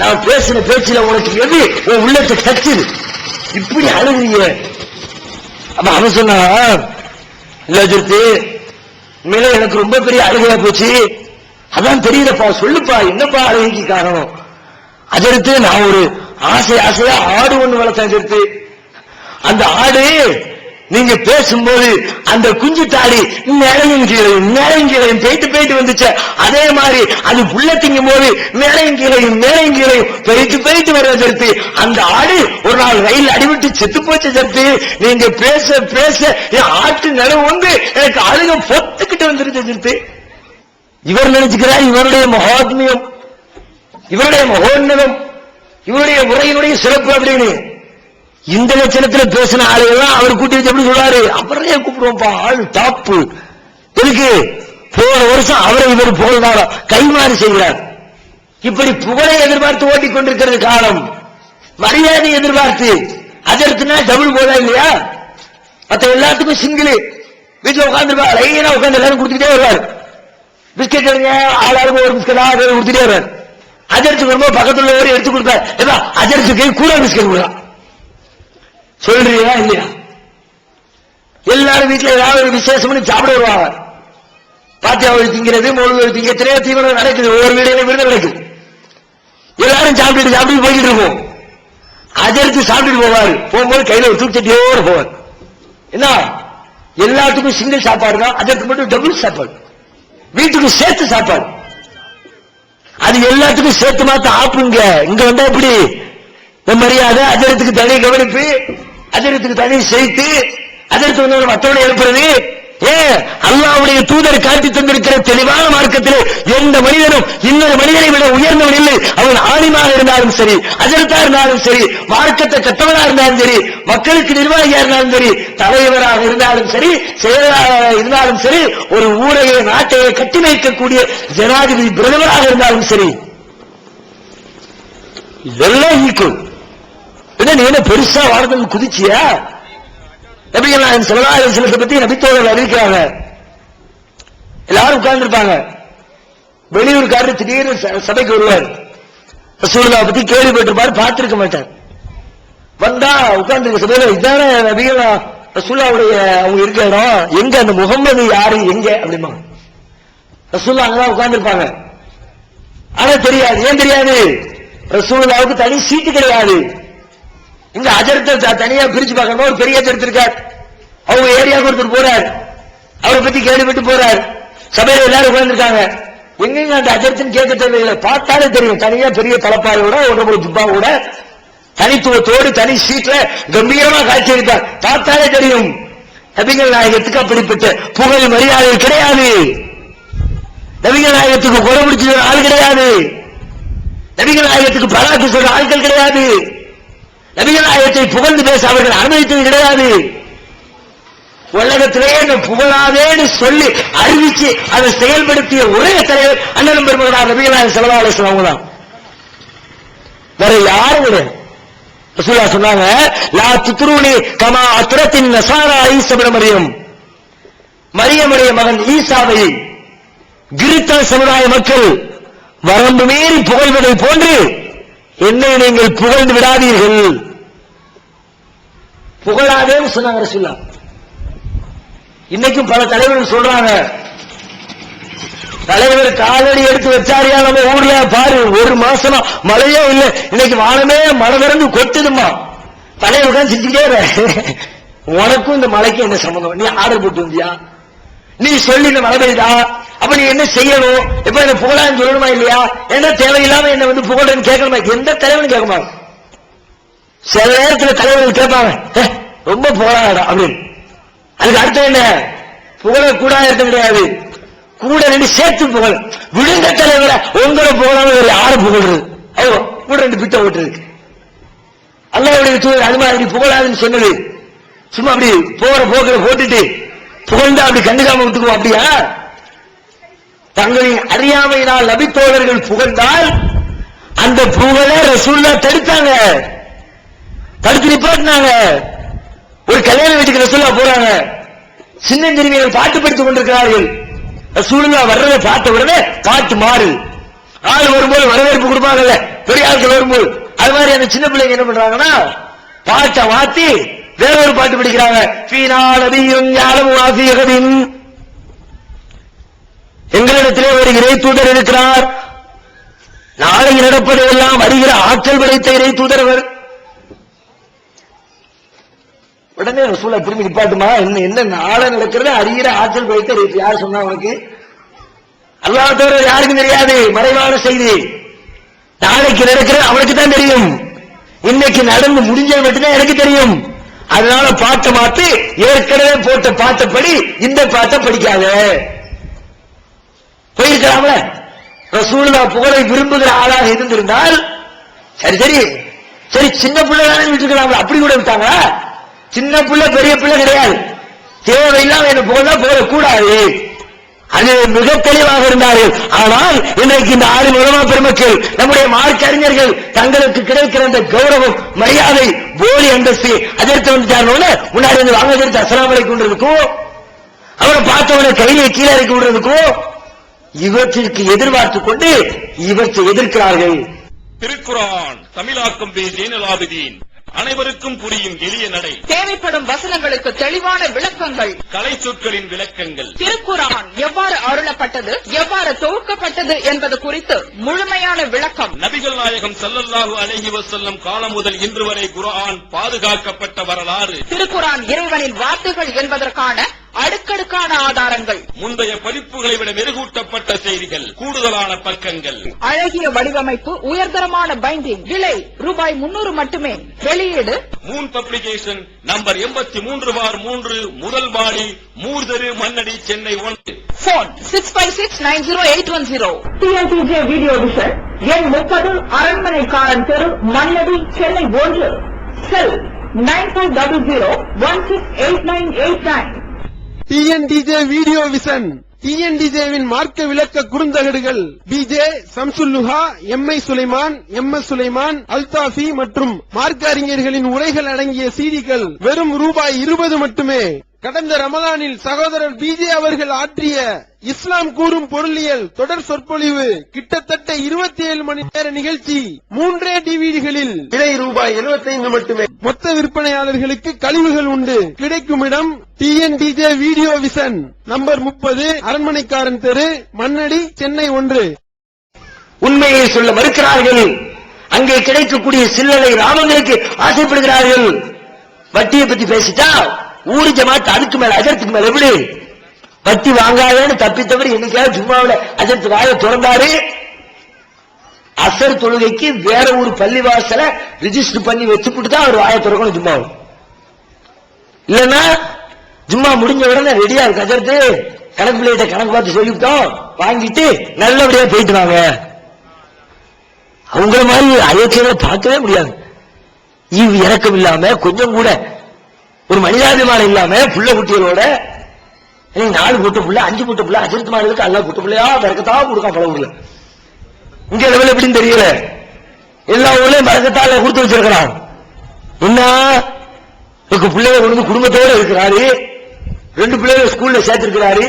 நான் பேசின பேச்சுல உனக்கு எது உன் உள்ளத்தை தச்சுது, இப்படி அழுகுறீங்க? அப்ப அவன் சொன்னா, இல்ல அஜர்த்து உண்மையில எனக்கு ரொம்ப பெரிய அழுகையா போச்சு. அதான் தெரியலப்பா, சொல்லுப்பா என்னப்பா அழுகைக்கு காரணம்? அஜர்த்து நான் ஒரு ஆசையா ஆடு ஒண்ணு வளர்த்தேன் அஜர்த்து. அந்த ஆடு நீங்க பேசும்போது அந்த குஞ்சு தாடி மேலையும் கீழையும் போயிட்டு வந்துச்சு. அதே மாதிரி அது புள்ள திங்கும் போது மேலையும் கீழையும் போயிட்டு வர அஜர்த்து. அந்த ஆடு ஒரு நாள் ரயில் அடிவிட்டு செத்து போச்சு அஜர்த்து. நீங்க பேச பேச ஆட்டு நிலவு வந்து எனக்கு அழுக பொத்துக்கிட்டு வந்துருச்சு அஜர்த்து. இவர் நினைச்சுக்கிறார் இவருடைய மகாத்மியம், இவருடைய மகோன்னதம், இவருடைய முறையினுடைய சிறப்பு அப்படின்னு. இந்த லட்சணத்தில் பேசின ஆளுகள்லாம் அவர் கூட்டி வச்சு எப்படி சொல்றாரு, அவரையே கூப்பிடுவோம்ப்பா, ஆள் டாப்பு. எதுக்கு? போன வருஷம் அவரை இவர் புகழ்ந்தாரோ கைமாறு செய்கிறார். இப்படி புகழை எதிர்பார்த்து ஓட்டிக்கொண்டிருக்கிறது காலம், மரியாதை எதிர்பார்த்து. அதற்குனா டபுள் போதா இல்லையா? மற்ற எல்லாத்துக்கும் சிங்கிள். வீட்டுல உட்காந்துருப்பா, லைனா உட்காந்து எல்லாரும் கொடுத்துட்டே வருவார். பிஸ்கெட் எடுங்க, ஆளாளுக்கு ஒரு பிஸ்கெட் கொடுத்துட்டே வருவார். அஜர்த்து வரும்போது பக்கத்துல ஒரு எடுத்து கொடுப்பார். அஜர்த்துக்கு கூட பிஸ்கெட் கொடுக்கலாம். சொல்றீங்களா இல்லையா? எல்லாரும் வீட்டுல ஏதாவது ஒரு விசேஷம்னு சாப்பிட வருவாங்க. பாத்தியாவை திங்கிறது, மொழி திங்க, எத்தனையோ தீவிரம் நடக்குது. ஒவ்வொரு வீடுகளும் விருது நடக்குது. எல்லாரும் சாப்பிட்டு போய்கிட்டு இருக்கோம். அஜர்த்து சாப்பிட்டுட்டு போவாரு. போகும்போது கையில ஒரு தூக்கத்தட்டியோட போவார். என்ன எல்லாத்துக்கும் சிங்கிள் சாப்பாடு தான், அதற்கு மட்டும் டபுள் சாப்பாடு, வீட்டுக்கு சேர்த்து சாப்பாடு. அது எல்லாத்துக்கும் சேர்த்து மாத்த ஆப்புங்க. இங்க வந்தா எப்படி மரியாதை, அதற்கு தனி கவனிப்பு, அதற்கு தனி செய்து, அதற்கு வந்து மற்றவனை எழுப்புறது. அல்லாஹ்வுடைய தூதர் காட்டி தந்திருக்கிற தெளிவான மார்க்கத்தில் எந்த மனிதனும் இன்னொரு மனிதனை விட உயர்ந்தவன் இல்லை. அவன் ஆலிமாக இருந்தாலும் சரி, அஜர்த்தா இருந்தாலும் சரி, மார்க்கத்தை கட்டவனாக இருந்தாலும் சரி, மக்களுக்கு நிர்வாகியா இருந்தாலும் சரி, தலைவராக இருந்தாலும் சரி, செயலாளராக இருந்தாலும் சரி, ஒரு ஊரையை நாட்டையை கட்டிமைக்கக்கூடிய ஜனாதிபதி பிரதமராக இருந்தாலும் சரி, இதெல்லாம் ஈக்குவல். நீ என்ன பெருசா வாழ்றது குதிச்சியா? நபிகள் நாயகம் ஸல்லல்லாஹு அலைஹி வஸல்லம் பத்தி நபித்தோழர்கள் அறிவிக்கிறாங்க. எல்லாரும் உட்கார்ந்து இருப்பாங்க. வெளியூர்காரர் திடீர்னு சபைக்கு வருவார். ரசூலுல்லாஹ் பத்தி கேள்விப்பட்டிருப்பார், பார்த்திருக்க மாட்டார். வந்தா உட்கார்ந்து சபையில இதான நபிகள் ரசூலுல்லாஹ்வுடைய அவங்க இருக்க இடம் எங்க, அந்த முகம்மது யாரு எங்க அப்படிமா. ரசூலுல்லாஹ் அங்கதான் உட்கார்ந்து இருப்பாங்க. ஆனா தெரியாது. ஏன் தெரியாது? ரசூலுல்லாஹ்வுக்கு தனி சீட்டு கிடையாது. இங்க அஜர்த்தை தனியா பிரிச்சு பார்க்கணும். ஒரு பெரிய அஜர்த்து இருக்கார், அவங்க ஏரியாவுக்கு ஒருத்தர் போறார், அவரை பத்தி கேள்விப்பட்டு போறார். சபையில எல்லாரும் உட்கார்ந்துருக்காங்க. எங்கெங்க அந்த அஜர்த்துன்னு கேட்க தேவையில்லை, பார்த்தாலே தெரியும். தனியா பெரிய தலப்பாயோட உடம்பு ஜிப்பாவோட தனித்துவத்தோடு தனி சீட்ல கம்பீரமா காட்சி அளித்தார். பார்த்தாலே தெரியும். நபிகள் நாயகத்துக்கு அப்படிப்பட்ட புகழ் மரியாதை கிடையாது. நபிகள் நாயகத்துக்கு கொலை பிடிச்ச ஆள் கிடையாது. நபிகள் நாயகத்துக்கு பலாக்கு சொல்ற ஆட்கள் கிடையாது. நபிகள் நாயகத்தை புகழ்ந்து பேச அவர்கள் அனுமதித்தது கிடையாது. உலகத்திலேயே புகழாதேன்னு சொல்லி அறிவிச்சு அதை செயல்படுத்திய ஒரே தலைவர் அண்ணன் பெருமகனார் நபிகள் நாயகம் ஸல்லல்லாஹு அலைஹி வஸல்லம் தான். வேற யாரும் கிடையாது. ரசூலுல்லாஹ் சொன்னாங்க, லா துத்ரூனி கமா அத்ரத்தின் நஸாரா ஈஸா இப்னு மரியம். மரியமுடைய மகன் ஈசாவை கிறிஸ்தவ சமுதாய மக்கள் வரம்பு மீறி புகழ்வதை போன்று என்னை நீங்கள் புகழ்ந்து விடாதீர்கள். புகழாதே சொன்னாங்க ரசூலுல்லாஹ். இன்னைக்கும் பல தலைவர்கள் சொல்றாங்க, தலைவர் காலடி எடுத்து வச்சாரியா நம்ம ஊர்ல பாரு, ஒரு மாசமா மழையே இல்லை, இன்னைக்கு வானமே மழை திறந்து கொட்டுதுமா. தலைவர் தான் செஞ்சுக்கிட்டே உனக்கும் இந்த மழைக்கு என்ன சம்பந்தம்? நீ ஆர்டர் போட்டு வந்தியா? நீ சொல்லி இந்த மழை பெய்தா? அப்ப நீ என்ன செய்யணும்? இப்ப என்ன புகழான்னு சொல்லணுமா இல்லையா? என்ன தேவையில்லாம என்ன வந்து புகழன்னு கேட்கணுமா? எந்த தலைவனும் கேட்க மாட்டாங்க. சில நேரத்தில் தலைவர்கள் கேட்பாங்க, ரொம்ப புகழாடா அப்படின்னு. அதுக்கு அர்த்தம் என்ன? புகழ கூடாது அர்த்தம் கிடையாது. கூட ரெண்டு சேர்த்து புகழ். விழுந்த தலைவரை உங்களை புகழாம வேற யாரு புகழ்றது? ஐயோ கூட ரெண்டு பிட்ட ஓட்டுறதுக்கு அல்லாஹ்வுடைய தூதர் அது மாதிரி புகழாதுன்னு சொன்னது. சும்மா அப்படி போற போக்குல போட்டுட்டு புகழ்ந்தா அப்படி கண்டுக்காம விட்டுக்குவோம் அப்படியா? தங்களின் அறியாமையினால் நபித்தோழர்கள் புகழ்ந்தால் அந்த புகழை ரசூலுல்லாஹ் தடுத்தாங்க, தடுத்து நிப்பாட்டினாங்க. ஒரு கல்யாண வீட்டுக்கு ரசூலுல்லாஹ் போறாங்க, சின்னஞ்சிறுமிகள் பாட்டு படித்துக் கொண்டிருக்கிறார்கள். ரசூலுல்லாஹ் வர்றதை பார்த்த உடனே பாட்டு மாறு. ஆள் வரும்போது வரவேற்பு கொடுப்பாங்கல்ல பெரிய ஆட்கள் வரும்போது, அது மாதிரி அந்த சின்ன பிள்ளைங்க என்ன பண்றாங்கன்னா பாட்டை மாத்தி வேற ஒரு பாட்டு படிக்கிறாங்க. எங்களிடத்திலே ஒரு இறை தூதர் இருக்கிறார், நாளை நடப்பதையெல்லாம் அறிகிற ஆற்றல் படைத்த இறை தூதரவர். உடனே ரசூலுல்லாஹ் திரும்பி நிப்பாட்டுமா, என்ன நாளை நடக்கிறது அறிகிற ஆற்றல் படைத்த இறை? யார் சொன்னா உனக்கு? அல்லாஹ் தவிர யாருக்கும் தெரியாது, மறைவான செய்தி. நாளைக்கு நடக்கிறது அவனுக்கு தான் தெரியும், இன்னைக்கு நடந்து முடிஞ்சது மட்டும்தான் எனக்கு தெரியும். அதனால பாட்டை மாத்தி ஏற்கனவே போட்ட பாட்டப்படி இந்த பாட்டை படிக்காத. போயிருக்கலாம்ல. ரசூலுல்லாஹ் புகழை விரும்புகிற ஆளாக இருந்திருந்தால் சரி சரி சரி சின்ன பிள்ளை விட்டுருக்கலாம்ல. அப்படி கூட விட்டாங்களா? சின்ன பிள்ளை பெரிய பிள்ளை கிடையாது. தேவையில்லாம என்ன புகழா புகழக்கூடாது. அது மிக தெளிவாக இருந்தார்கள். ஆனால் இன்றைக்கு இந்த 6 உலமா பெருமக்கள், நம்முடைய மார்க்க அறிஞர்கள் தங்களுக்கு கிடைக்கிற அந்த கௌரவம், மரியாதை, போலி அந்தஸ்து அதற்கு வந்துட்டாருன்னு முன்னாடி வந்து வாங்க எடுத்து அஸ்ஸலாமு அலைக்கும் இருக்கும், அவரை பார்த்தவனை கையிலே கீழே இறக்கி விடுறதுக்கும் இவற்றிற்கு எதிர்பார்த்துக் கொண்டு இவற்றை எதிர்க்கிறார்கள். திருக்குர்ஆன் தமிழாக்கம் பி ஜெய்னுல் ஆபிதீன். அனைவருக்கும் புரியும் எளிய நடை. தேவைப்படும் வசனங்களுக்கு தெளிவான விளக்கங்கள். கலை சொற்களின் விளக்கங்கள். திருக்குர்ஆன் எவ்வாறு அருளப்பட்டது, எவ்வாறு தொகுக்கப்பட்டது என்பது குறித்து முழுமையான விளக்கம். நபிகள் நாயகம் ஸல்லல்லாஹு அலைஹி வஸல்லம் காலம் முதல் இன்று வரை குர்ஆன் பாதுகாக்கப்பட்ட வரலாறு. திருக்குர்ஆன் இறைவனின் வார்த்தைகள் என்பதற்கான அடுக்கடுக்கான ஆதாரங்கள். முந்தைய பதிப்புகளை விட மெருகூட்டப்பட்ட செய்திகள், கூடுதலான பக்கங்கள், அழகிய வடிவமைப்பு, உயர்தரமான பைண்டிங். விலை ரூபாய் 300 மட்டுமே. வெளியீடு மூன் பப்ளிகேஷன், நம்பர் 83/3, முதல் மாடி, மூர்தரு, Mannadi, Chennai 1. Phone 65690810. TNTJ video vision எண் 30, அரண்மனைக்காரன் தெரு, Mannadi, Chennai 1. Cell 9500168989. TNTJ video vision, TNTJவின் மார்க்க விளக்க குறுந்தகடுகள் BJ சம்சுல்லுஹா, MI Sulaiman, MS Sulaiman, Althafi மற்றும் மார்க்க அறிஞர்களின் உரைகள் அடங்கிய CDக்கள் வெறும் ரூபாய் 20 மட்டுமே. கடந்த ரமலானில் சகோதரர் BJ அவர்கள் ஆற்றிய இஸ்லாம் கூறும் பொருளியல் தொடர் சொற்பொழிவு கிட்டத்தட்ட 27 மணி நேர நிகழ்ச்சி 3 டிவிடிகளில் விலை ரூபாய் 75 மட்டுமே. மொத்த விற்பனையாளர்களுக்கு கழிவுகள் உண்டு. கிடைக்கும் இடம் TNTJ வீடியோ விஷன், நம்பர் 30, அரண்மனைக்காரன் தெரு, மண்ணடி, சென்னை 1. உண்மையை சொல்ல மறுக்கிறார்கள். அங்கே கிடைக்கக்கூடிய சில்லறை லாபங்களுக்கு ஆசைப்படுகிறார்கள். வட்டியை பத்தி பேசிட்டா ஊரு ஜமாத் அதுக்கு மேல அஜரத்துக்கு மேல எப்படி வட்டி வாங்காதேன்னு தப்பித்தவர் என்னைக்காவது ஜும்மாவுல அஜரத்து வாயை திறந்தாரு. அசர் தொழுகைக்கு வேற ஒரு பள்ளிவாசல ரிஜிஸ்டர் பண்ணி வச்சுட்டு தான் அவர் வாயை திறக்கணும் ஜும்மாவு. இல்லன்னா ஜும்மா முடிஞ்ச உடனே ரெடியா இருக்கு அஜரத்து, கணக்கு பிள்ளைகிட்ட கணக்கு பார்த்து சொல்லிவிட்டோம், வாங்கிட்டு நல்லபடியா போயிட்டு வாங்க. அவங்கள மாதிரி அயோக்கியங்களை பார்க்கவே முடியாது. ஈவு இறக்கம் இல்லாம, கொஞ்சம் கூட ஒரு மனிதாபிமானம் இல்லாம, புள்ள குட்டிகளோட 4 கூட்ட புள்ள 5 கூட்ட புள்ள அஜரத்து மாடுகளுக்கு அல்லா கூட்ட பிள்ளையா பறக்கத்தா கொடுக்கான் பல ஊர்ல. இங்க லெவல் எப்படின்னு தெரியல. எல்லா ஊர்லயும் பறக்கத்தால கொடுத்து வச்சிருக்கிறான். என்ன பிள்ளைய கொண்டு குடும்பத்தோட இருக்கிறாரு, 2 பிள்ளைகளை ஸ்கூல்ல சேர்த்திருக்கிறாரு,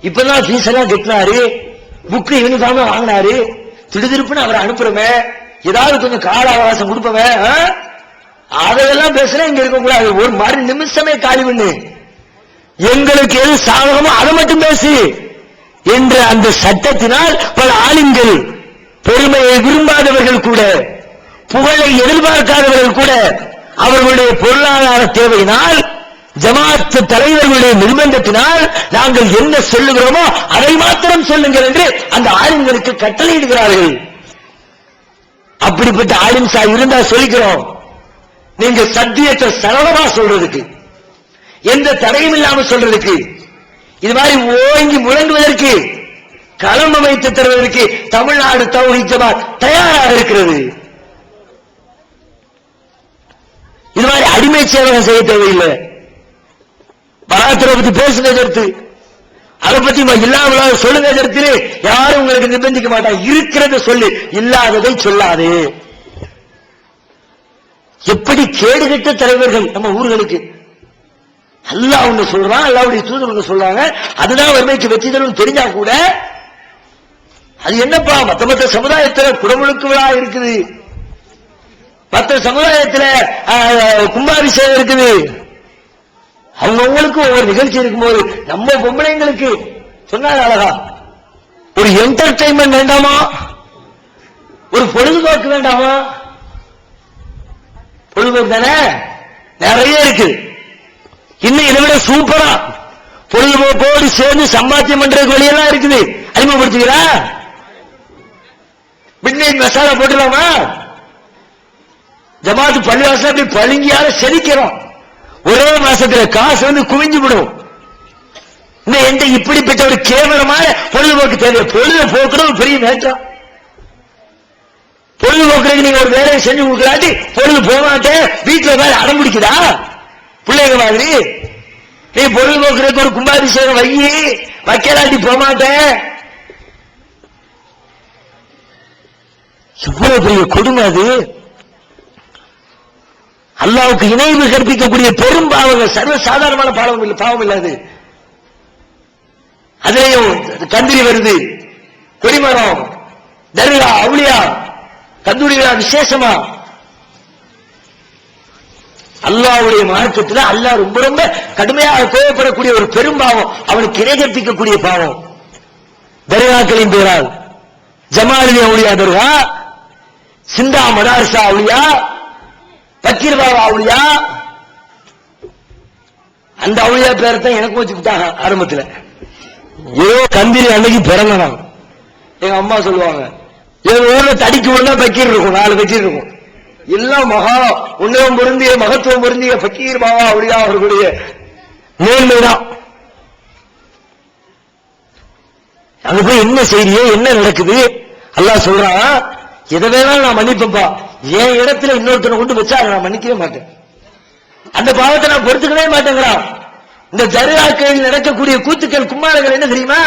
இப்பதான் ஃபீஸ் எல்லாம் கட்டினாரு, புக்கு யூனிஃபார்ம் வாங்கினாரு. திடுதிருப்புன்னு அவரை அனுப்புறமே, ஏதாவது கொஞ்சம் கால அவகாசம் கொடுப்பவே, அதையெல்லாம் பேசுற இங்க இருக்கக்கூடாது. ஒரு மாதிரி நிமிஷமே காலி பண்ணு, எங்களுக்கு எது சாதகமோ அதை மட்டும் பேசு என்ற அந்த சட்டத்தினால் பல ஆளுங்கள், பெருமையை விரும்பாதவர்கள் கூட, புகழை எதிர்பார்க்காதவர்கள் கூட, அவர்களுடைய பொருளாதார தேவையினால், ஜமாத் தலைவர்களுடைய நிர்பந்தத்தினால் நாங்கள் என்ன சொல்லுகிறோமோ அதை மாத்திரம் சொல்லுங்கள் என்று அந்த ஆளுங்களுக்கு கட்டளையிடுகிறார்கள். அப்படிப்பட்ட ஆளும்சா இருந்தா சொல்லிக்கிறோம். நீங்க சத்தியத்தை சரளமா சொல்றதுக்கு, எந்த தடையும் இல்லாம சொல்றதுக்கு, இது மாதிரி ஓங்கி முழங்குவதற்கு, களம் அமைத்து தருவதற்கு தமிழ்நாடு தௌஹீத் ஜமாத் தயாராக இருக்கிறது. இது மாதிரி அடிமை சேவகம் செய்ய தேவையில்லை. பராத்திரை பத்தி பேசுங்க கருத்து, அதை பத்தி இல்லாம சொல்லுங்க கருத்து, யாரும் உங்களுக்கு நிர்பந்திக்க மாட்டாங்க. இருக்கிறத சொல்லு, இல்லாததை சொல்லாது. எப்படி கேடுகட்ட தலைவர்கள் நம்ம ஊர்களுக்கு. அல்லாஹ் ஒண்ணு சொல்றான், அல்லாஹ்வுடைய தூதர் ஒண்ணு சொல்றாங்க, அதுதான் வறுமைக்கு வெற்றி தரும் தெரிஞ்சா கூட அது என்னப்பா மத்த சமுதாயத்துல குடமுழுக்கு விழா இருக்குது, மற்ற சமுதாயத்துல கும்பாபிஷேகம் இருக்குது, அவங்கவுங்களுக்கு ஒவ்வொரு நிகழ்ச்சி இருக்கும்போது நம்ம பொம்பளைங்களுக்கு சொன்னாங்க அழகா, ஒரு என்டர்டைன்மெண்ட் வேண்டாமா, ஒரு பொழுதுபோக்கு வேண்டாமா? பொழுதுபோக்கு தானே நிறைய இருக்கு. இன்னும் இதை விட சூப்பரா பொழுதுபோக்கோடு சேர்ந்து சம்பாத்தியம் பண்றதுக்கு வழியெல்லாம் இருக்குது. அறிமுகப்படுத்துகிறா மிட்நைட் மசாலா போட்டுலாமா? ஜமாத்து பள்ளிவாசல் அப்படி பழுங்கியால செதிக்கிறோம். ஒரே மாசத்துல காசு குவிஞ்சு விடும். எந்த இப்படிப்பட்ட ஒரு கேவலமான பொழுதுபோக்கு தேவை. பொழுதுபோக்குறது பெரிய நேற்றம். பொழுதுபோக்குறதுக்கு நீங்க ஒரு வேலையை செஞ்சு கொடுக்கலாட்டி பொழுது போக மாட்டேன் வீட்டுல வேலை அடம்பிடிக்குதா பிள்ளைங்க மாதிரி? நீ பொழுதுபோக்குறதுக்கு ஒரு கும்பாபிஷேகம் வைக்கலாட்டி போக மாட்டேன். எவ்வளவு பெரிய கொடுமை அது. அல்லாஹ்வுக்கு இணைவு கற்பிக்கக்கூடிய பெரும் பாவங்கள், சர்வ சாதாரணமான பாவம் இல்லாது. அதுலயும் கந்திரி வருது, கொடிமரம், தர்கா, அவுலியா, கந்தூரி விழா விசேஷமா. அல்லாஹ்வுடைய மார்க்கத்தில் அல்லாஹ் ரொம்ப ரொம்ப கடுமையாக கோபப்படக்கூடிய ஒரு பெரும் பாவம், அவனுக்கு இணை கற்பிக்கக்கூடிய பாவம். தர்காக்களின் பேரால் ஜமாலுடைய அவுலியா தர்கா, சிந்தா மதார்சா அவுலியா, பக்கீர் பாபா அவுலியா, அந்த அவுலியா பேரத்தான் எனக்கும் வச்சுக்கிட்டாங்க ஆரம்பத்தில். ஏதோ கந்திரி அன்னைக்கு பிறந்தான். எங்க அம்மா சொல்லுவாங்க, எங்க ஊர்ல தடிக்கு ஒண்ணா பக்கீர் இருக்கும், 4 பக்கீர் இருக்கும். எல்லாம் மகா உன்னதம் பொருந்திய மகத்துவம் பொருந்திய பக்கீர் பாபா அவுலியா அவர்களுடைய நேர்மைதான். அங்க போய் என்ன செய்தியோ என்ன நடக்குது அல்லாஹ் சொல்றான், எதை வேணாலும் நான் மன்னிப்பேன்பா, என் இடத்துல இன்னொருத்தனை கொண்டு வச்சா நான் மன்னிக்கவே மாட்டேன், அந்த பாவத்தை நான் பொறுத்துக்கவே மாட்டேங்கிறான். இந்த தர்காக்களில் நடக்கக்கூடிய கூத்துக்கள் கும்மாளங்கள் என்ன தெரியுமா?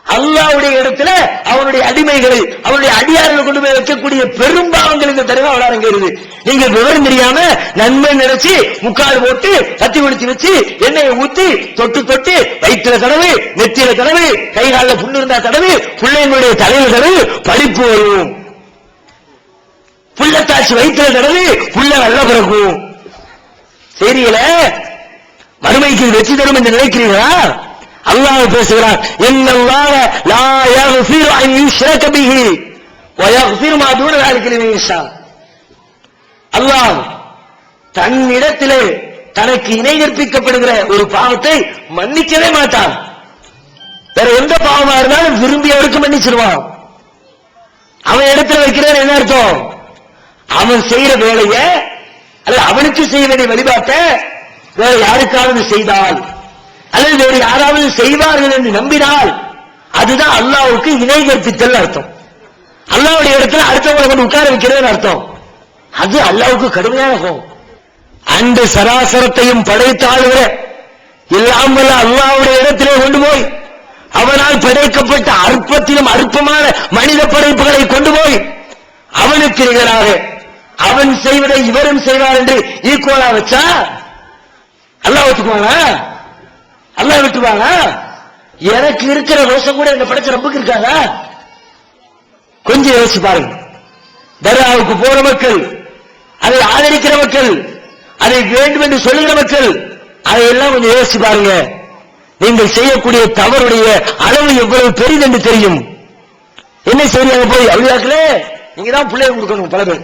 அல்லாஹ்வுடைய இடத்துல அவனுடைய அடிமைகளை அவனுடைய அடியார்கள் கொண்டு போய் வைக்கக்கூடிய பெரும்பாவங்கள் இந்த தர்கா விளையாடுகிறது. நீங்க விவரம் தெரியாம நன்மை நினைச்சு முக்கால் போட்டு கத்தி ஒடிச்சு வச்சு எண்ணெயை ஊத்தி தொட்டு தொட்டு வயிற்றுல தடவு, நெத்தியில தடவு, கை காலில் புண்ணு இருந்தா தடவு, பிள்ளைங்களுடைய தலையில தடவு, படிப்பு வரும். புள்ளத்தாச்சு வயிற்றுல தடவு, புள்ள நல்லா பிறக்கும். தெரியல மறுமைக்கு வெற்றி தரும் என்று நினைக்கிறீர்களா? அல்லாஹ் பேசுகிறான், இன்னல்லாஹ லா யக்ஃபிரு அன் யுஷ்ரக பிஹி வ யக்ஃபிரு மா தூன ذلك லிமன் யஷா. அல்லாஹ் தன்னிடத்திலே தனக்கு இணை கற்பிக்கப்படுகிற ஒரு பாவத்தை மன்னிக்கவே மாட்டான். வேற எந்த பாவமா இருந்தாலும் விரும்பியவருக்கு மன்னிச்சிருவான். அவன் இடத்துல வைக்கிறேன் என்ன அர்த்தம்? அவன் செய்யற வேலைய அல்லது அவனுக்கு செய்ய வேண்டிய வழிபாட்டை வேற யாருக்காவது செய்தால் அல்லது வேறு யாராவது செய்வார்கள் என்று நம்பினால் அதுதான் அல்லாஹ்வுக்கு இணை கற்பித்தல் அர்த்தம். அல்லாஹ்வுடைய இடத்துல அடுத்தவங்களை கொண்டு உட்கார வைக்கிறேன்னு அர்த்தம். அது அல்லாஹ்வுக்கு கடுமையான கோபம். அந்த சராசரத்தையும் படைத்தாளுகிற எல்லாம் வல்ல அல்லாஹ்வுடைய இடத்திலே கொண்டு போய் அவனால் படைக்கப்பட்ட அற்பத்திலும் அற்பமான மனித படைப்புகளை கொண்டு போய் அவனுக்கு நிகராக அவன் செய்வதை இவரும் செய்வார் என்று ஈக்குவலா வச்சா அல்லாஹ் ஒத்துக்குவானா? அல்லாஹ் விட்டுவாங்க? எனக்கு இருக்கிற ரோஷம் கூட என்ன படைச்ச ரப்புக்கு இருக்காங்க? கொஞ்சம் யோசிச்சு பாருங்க. தர்காவுக்கு போற மக்கள், அதை ஆதரிக்கிற மக்கள், அதை வேண்டும் என்று சொல்லுகிற மக்கள், அதையெல்லாம் கொஞ்சம் யோசிச்சு பாருங்க. நீங்கள் செய்யக்கூடிய தவறுடைய அளவு எவ்வளவு பெரிது என்று தெரியும். என்ன செய்யறாங்க போய் அவுலியாக்களே, நீங்க தான் பிள்ளைய கொடுக்கணும். பல பேர்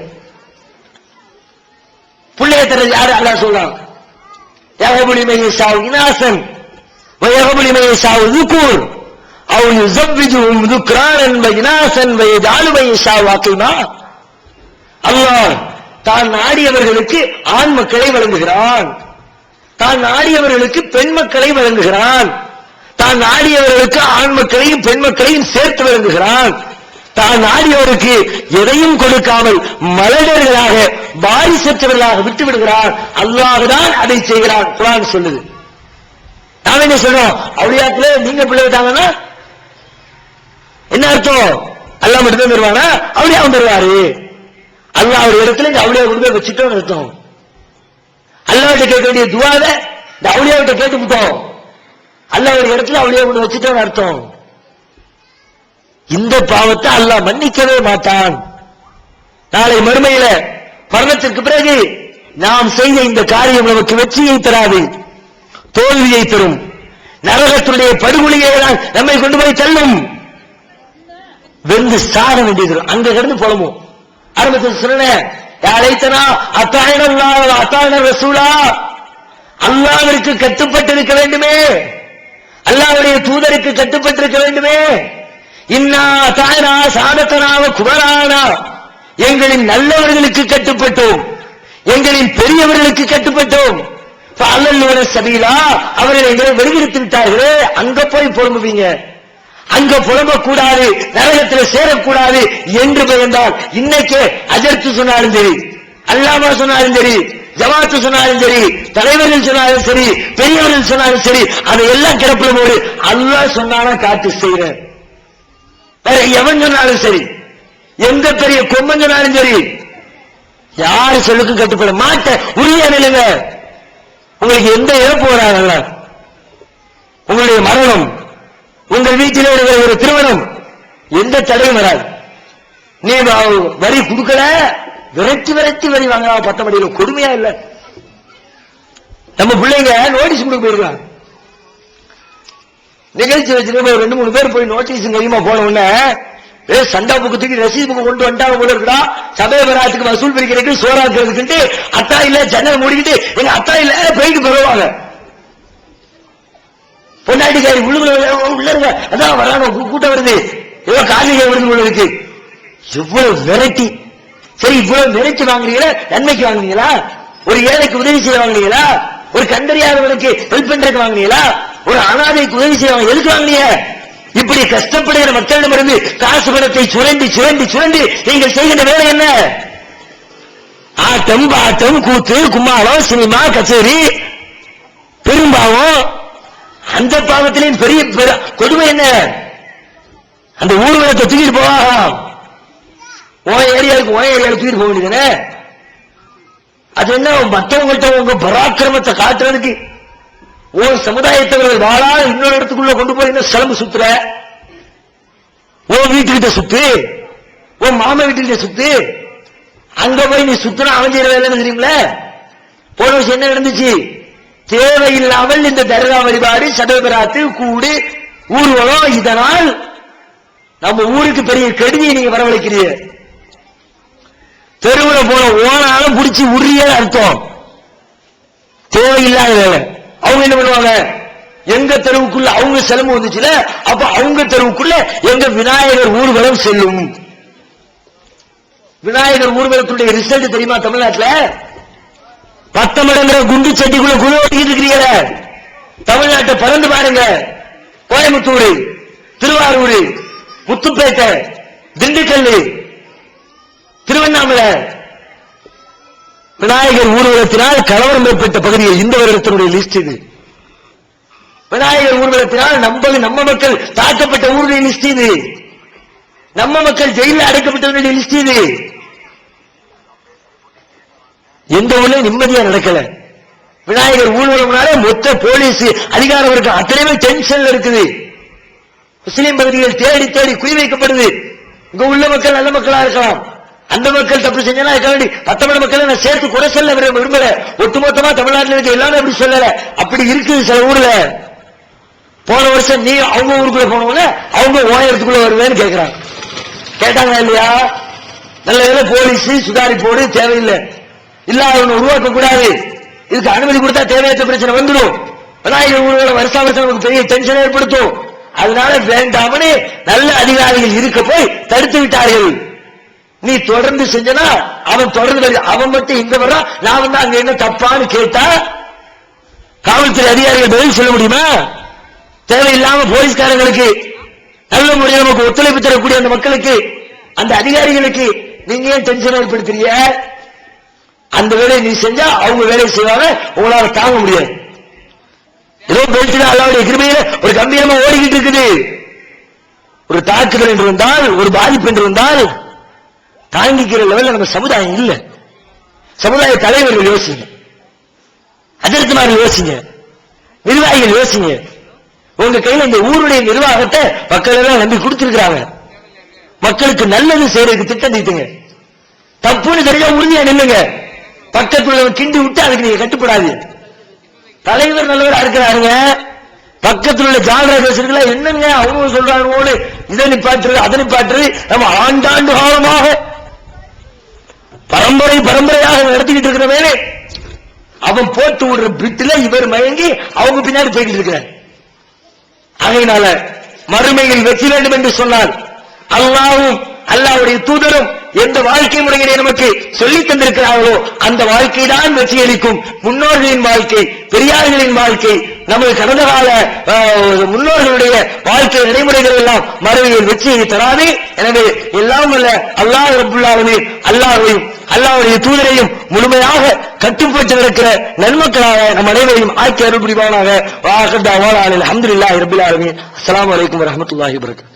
பிள்ளைய தர்றது யாரு? அல்லாஹ் சொல்றான், யஹபுலி மையசாவு இனாசன் வயஹபுலி மையசாவு ذுகூர் அவ் யுஸவ்விஜுஹும் ذுக்ரானன் வஇனாசன் வயஜஅலு மையசாவு அகீமா. அல்லாஹ் தான் நாடியவர்களுக்கு ஆண் மக்களை வழங்குகிறான், தான் நாடியவர்களுக்கு பெண் மக்களை வழங்குகிறான், தான் நாடியவர்களுக்கு ஆண் மக்களையும் பெண் மக்களையும் சேர்த்து வழங்குகிறான், தான் நாடியவருக்கு எதையும் கொடுக்காமல் மலடர்களாக வாரிசற்றவர்களாக விட்டு விடுகிறான். அல்லாஹ் தான் அதை செய்கிறான். குர்ஆன் சொல்லுது. நாம என்ன சொல்றோம்? அவுலியாக்களே நீங்க பிள்ளை விட்டாங்கன்னா என்ன அர்த்தம்? அல்லாஹ் மட்டும் தான் தருவானா? அவுலியாவும் தருவாரு. அல்லாஹ் ஒரு இடத்துல இந்த அவுலியா கொண்டு போய் வச்சுட்டோம்னு அர்த்தம். அல்லாஹ்கிட்ட கேட்க வேண்டிய துஆவை இந்த அவுலியாவிட்ட கேட்டு விட்டோம். அல்லாஹ் ஒரு இடத்துல அவுலியா கொண்டு வச்சுட்டோம்னு அர்த்தம். இந்த பாவத்தை அல்லாஹ் மன்னிக்கவே மாட்டான். நாளை மறுமையில மரணத்திற்கு பிறகு நாம் செய்த இந்த காரியம் நமக்கு வெற்றியை தராது, தோல்வியை தரும். நரகத்துடைய படுகொலியை நம்மை கொண்டு போய் தள்ளும். வெந்து சாக வேண்டியது. அங்க கிடந்து புலமும். ஆரம்பத்தில் சொன்னேன், யாரைத்தனா அத்தாயினல்லாஹ் அத்தாயினர் ரசூலா, அல்லாஹ்விற்கு கட்டுப்பட்டிருக்க வேண்டுமே, அல்லாஹ்வுடைய தூதருக்கு கட்டுப்பட்டிருக்க வேண்டுமே. இன்னா தாயனா சாதத்தனாவ குபரானா, எங்களின் நல்லவர்களுக்கு கட்டுப்பட்டோம், எங்களின் பெரியவர்களுக்கு கட்டுப்பட்டோம், அல்லல்லுவன சபீலா, அவர்களை வெளியிடுத்து விட்டார்களே, அங்க போய் புலம்புவீங்க. அங்க புலம்ப கூடாது, நரகத்தில் சேரக்கூடாது என்று பயந்தால் இன்னைக்கே அஜர்த்து சொன்னாலும் சரி, அல்லாமா சொன்னாலும் சரி, ஜமாத்து சொன்னாலும் சரி, தலைவர்கள் சொன்னாலும் சரி, பெரியவர்கள் சொன்னாலும் சரி, அதை எல்லாம் கிடப்பில போது அல்லாஹ் சொன்னாலும் காத்து செய்யற. வேற எவன் சொன்னாலும் சரி, எந்த பெரிய கொம்பன் சொன்னாலும் சரி, யாரு சொல்லுக்கும் கட்டுப்பட மாட்டேன். உறுதியா நிலைங்க. உங்களுக்கு எந்த இழப்பு வராங்கல்ல, உங்களுடைய மரணம், உங்கள் வீட்டிலே ஒரு திருமணம், எந்த தடையும் வராது. நீ வரி கொடுக்கல, விரட்டி விரட்டி வரி வாங்க, பத்தமடியில் கொடுமையா இல்ல. நம்ம பிள்ளைங்க நோட்டீஸ் கொடுக்க போயிருக்காங்க, நிகழ்ச்சி வச்சுட்டு 2-3 பேர் போய் நோட்டீஸ் கையுமா போன உடனே சண்டா புக்கு தூக்கி ரசீது புக்கு கொண்டு வந்துட்டாங்க போல இருக்கா. சபை வராத்துக்கு வசூல் பிரிக்கிறதுக்கு சோறாக்குறதுக்கு அத்தா இல்ல ஜன்னல் மூடிக்கிட்டு எங்க அத்தா இல்ல போயிட்டு பெறுவாங்க. பொண்டாட்டிக்காரி உள்ள இருங்க, அதான் வராங்க, கூட்டம் வருது, ஏதோ காலிகை வருது போல இருக்கு. எவ்வளவு வெரைட்டி. சரி, இவ்வளவு வெரைட்டி வாங்குறீங்களா? நன்மைக்கு வாங்குறீங்களா? ஒரு ஏழைக்கு உதவி செய்ய வாங்குறீங்களா? ஒரு கண்டறியாதவனுக்கு ஹெல்ப் பண்றதுக்கு வாங்குறீங்களா? ஒரு அனாதைக்கு உதவி செய்ய எதுக்கு வாங்குறீங்க? இப்படி கஷ்டப்படுகிற மக்களிடமிருந்து காசு பணத்தை சுரண்டி சுரண்டி சுரண்டி நீங்கள் செய்கின்ற வேலை என்ன? ஆட்டம் பாட்டம் கூத்து கும்மாளம் சினிமா கச்சேரி பெரும்பாவம். அந்த பாவத்திலையும் பெரிய கொடுமை என்ன? அந்த ஊர்வலத்தை தூக்கிட்டு போவாங்க, ஏரியாவுக்கு தூக்கிட்டு போக வேண்டியதானே. அது என்ன மற்றவங்கள்ட்ட உங்க பராக்கிரமத்தை காட்டுறதுக்கு ஒரு சமுதாயத்தவர்கள் வாழா இன்னொரு இடத்துக்குள்ள கொண்டு போய் என்ன சிலம்பு சுத்துற? ஓ வீட்டுக்கிட்ட சுத்து, ஓ மாமா வீட்டுக்கிட்ட சுத்து, அங்க போய் நீ சுத்துனா அவஞ்சிற வேலைன்னு தெரியுங்கள. போன வருஷம் என்ன நடந்துச்சு? தேவையில்லாமல் இந்த தர்கா வழிபாடு, சபைபராத்து, கூடு, ஊர்வலம், இதனால் நம்ம ஊருக்கு பெரிய கெடுதியை நீங்க வரவழைக்கிறீங்க. தெருவில் போன ஓனாலும் பிடிச்சி உரிய அர்த்தம். தேவையில்லாத வேலை. அவங்க என்ன பண்ணுவாங்க? எங்க தெருவுக்குள்ள அவங்க செலவு வந்துச்சுல, அப்ப அவங்க தெருவுக்குள்ள எங்க விநாயகர் ஊர்வலம் செல்லும். விநாயகர் ஊர்வலத்துடைய ரிசல்ட் தெரியுமா? தமிழ்நாட்டில் 10 மடங்கிற குண்டு சட்டிக்குள்ள குழு ஓட்டிக்கிட்டு இருக்கிறீங்க. தமிழ்நாட்டை பறந்து பாருங்க. கோயம்புத்தூர், திருவாரூர், முத்துப்பேட்டை, திண்டுக்கல், திருவண்ணாமலை விநாயகர் ஊர்வலத்தினால் கலவரம் ஏற்பட்ட பகுதியில் இந்த வருடத்தினுடைய லிஸ்ட் இது. விநாயகர் ஊர்வலத்தினால் நம்ம மக்கள் தாக்கப்பட்ட ஊருடைய லிஸ்ட் இது. நம்ம மக்கள் ஜெயிலில் அடைக்கப்பட்டவருடைய லிஸ்ட் இது. எந்த ஊர்ல நிம்மதியா நடக்கல. விநாயகர் ஊர்வலம்னாலே மொத்த போலீஸ் அதிகாரம் இருக்கு, அத்தனையுமே டென்ஷன்ல இருக்குது. முஸ்லீம் பகுதிகள் தேடி தேடி குறி வைக்கப்படுது. இங்க உள்ள மக்கள் நல்ல மக்களா இருக்கலாம், அந்த மக்கள் தப்பு செஞ்சா வேண்டி 10 மக்களை நான் சேர்த்து குறை சொல்ல விரும்பல. ஒட்டுமொத்தமா தமிழ்நாட்டில் இருக்க எல்லாரும் அப்படி சொல்லல, அப்படி இருக்குது சில ஊர்ல. போன வருஷம் நீ அவங்க ஊருக்குள்ள போனவங்க அவங்க ஓயத்துக்குள்ள வருவேன்னு கேட்கிறாங்க. கேட்டாங்க இல்லையா? நல்ல வேலை போலீஸ் சுதாரிப்போடு தேவையில்லை, இல்ல அவங்க உருவாக்க கூடாது. இதுக்கு அனுமதி கொடுத்தா தேவையற்ற பிரச்சனை வந்துடும். விநாயகர் ஊர்வலம் வருஷம் வருஷம் நமக்கு பெரிய டென்ஷன் ஏற்படுத்தும். அதனால வேண்டாமனே நல்ல அதிகாரிகள் இருக்க போய் தடுத்து விட்டார்கள். நீ தொடர்ந்து செஞ்சனா அவன் தொடர்ந்து, அவன் மட்டும் இங்க வர்றான், நான் வந்து அங்க என்ன தப்பான்னு கேட்டா காவல்துறை அதிகாரிகள் பதில் சொல்ல முடியுமா? தேவையில்லாம போலீஸ்காரங்களுக்கு நல்ல முறையில் நமக்கு ஒத்துழைப்பு தரக்கூடிய அந்த மக்களுக்கு, அந்த அதிகாரிகளுக்கு நீங்க ஏன் டென்ஷன் ஏற்படுத்துறீங்க? அந்த வேலையை நீ செஞ்சா அவங்க வேலையை செய்வாங்க, உங்களால தாங்க முடியாது. ஏதோ பெல்ட் அல்லாவுடைய கிருபையில ஒரு கம்பீரமா ஓடிக்கிட்டு இருக்குது. ஒரு தாக்குதல் என்று வந்தால், ஒரு பாதிப்பு என்று வந்தால் தாங்கிக்கிற லெவலில் நம்ம சமுதாயம் இல்ல. சமுதாய தலைவர்கள் யோசிங்க, அதிர்த்துமார்கள் யோசிங்க, நிர்வாகிகள் யோசிங்க. உங்க கையில் இந்த ஊருடைய நிர்வாகத்தை மக்கள் எல்லாம் நம்பி கொடுத்திருக்கிறாங்க. மக்களுக்கு நல்லது செய்யறதுக்கு திட்டம் தீட்டுங்க. தப்புன்னு தெரிஞ்சா உறுதியா நில்லுங்க. பக்கத்துல கிண்டி விட்டு அதுக்கு நீங்க கட்டுப்படாது. தலைவர் நல்லவரா இருக்கிறாருங்க, பக்கத்தில் உள்ள ஜாலரா பேசுறீங்களா? என்னங்க அவங்க சொல்றாங்க, இதை நிப்பாற்று அதை நிப்பாற்று. நம்ம ஆண்டாண்டு காலமாக பரம்பரை பரம்பரையாக நடத்திக்கிட்டு இருக்கிற வேலை அவன் போட்டு விடுற பிட்டுல இவர் மயங்கி அவங்க பின்னாடி போய்கிட்டு இருக்கிறார். ஆகையினால மறுமையில் வெற்றி வேண்டும் என்று சொன்னால் அல்லாஹ்வும் அல்லாஹ்வுடைய தூதரும் எந்த வாழ்க்கை முறையிலே நமக்கு சொல்லித் தந்திருக்கிறார்களோ அந்த வாழ்க்கை தான் வெற்றியளிக்கும். முன்னோர்களின் வாழ்க்கை, பெரியார்களின் வாழ்க்கை, நமது கடந்த கால முன்னோர்களுடைய வாழ்க்கை நடைமுறைகள் எல்லாம் மறுமையில் வெற்றியை தராது. எனவே எல்லாம் வல்ல அல்லாஹ் ரப்பல் ஆலமீன் அல்லாஹ்வையும் அல்லாஹ்வுடைய தூதரையும் முழுமையாக கட்டுப்பட்டு இருக்கிற நன்மக்களாக நம் அனைவரையும் ஆக்கி அருள் புரிவானாக. வாஹர் தஅவானா அல்ஹம்துலில்லாஹி ரப்பில் ஆலமீன். அஸ்ஸலாமு அலைக்கும் வரஹ்மத்துல்லாஹி வபரகாத்துஹு.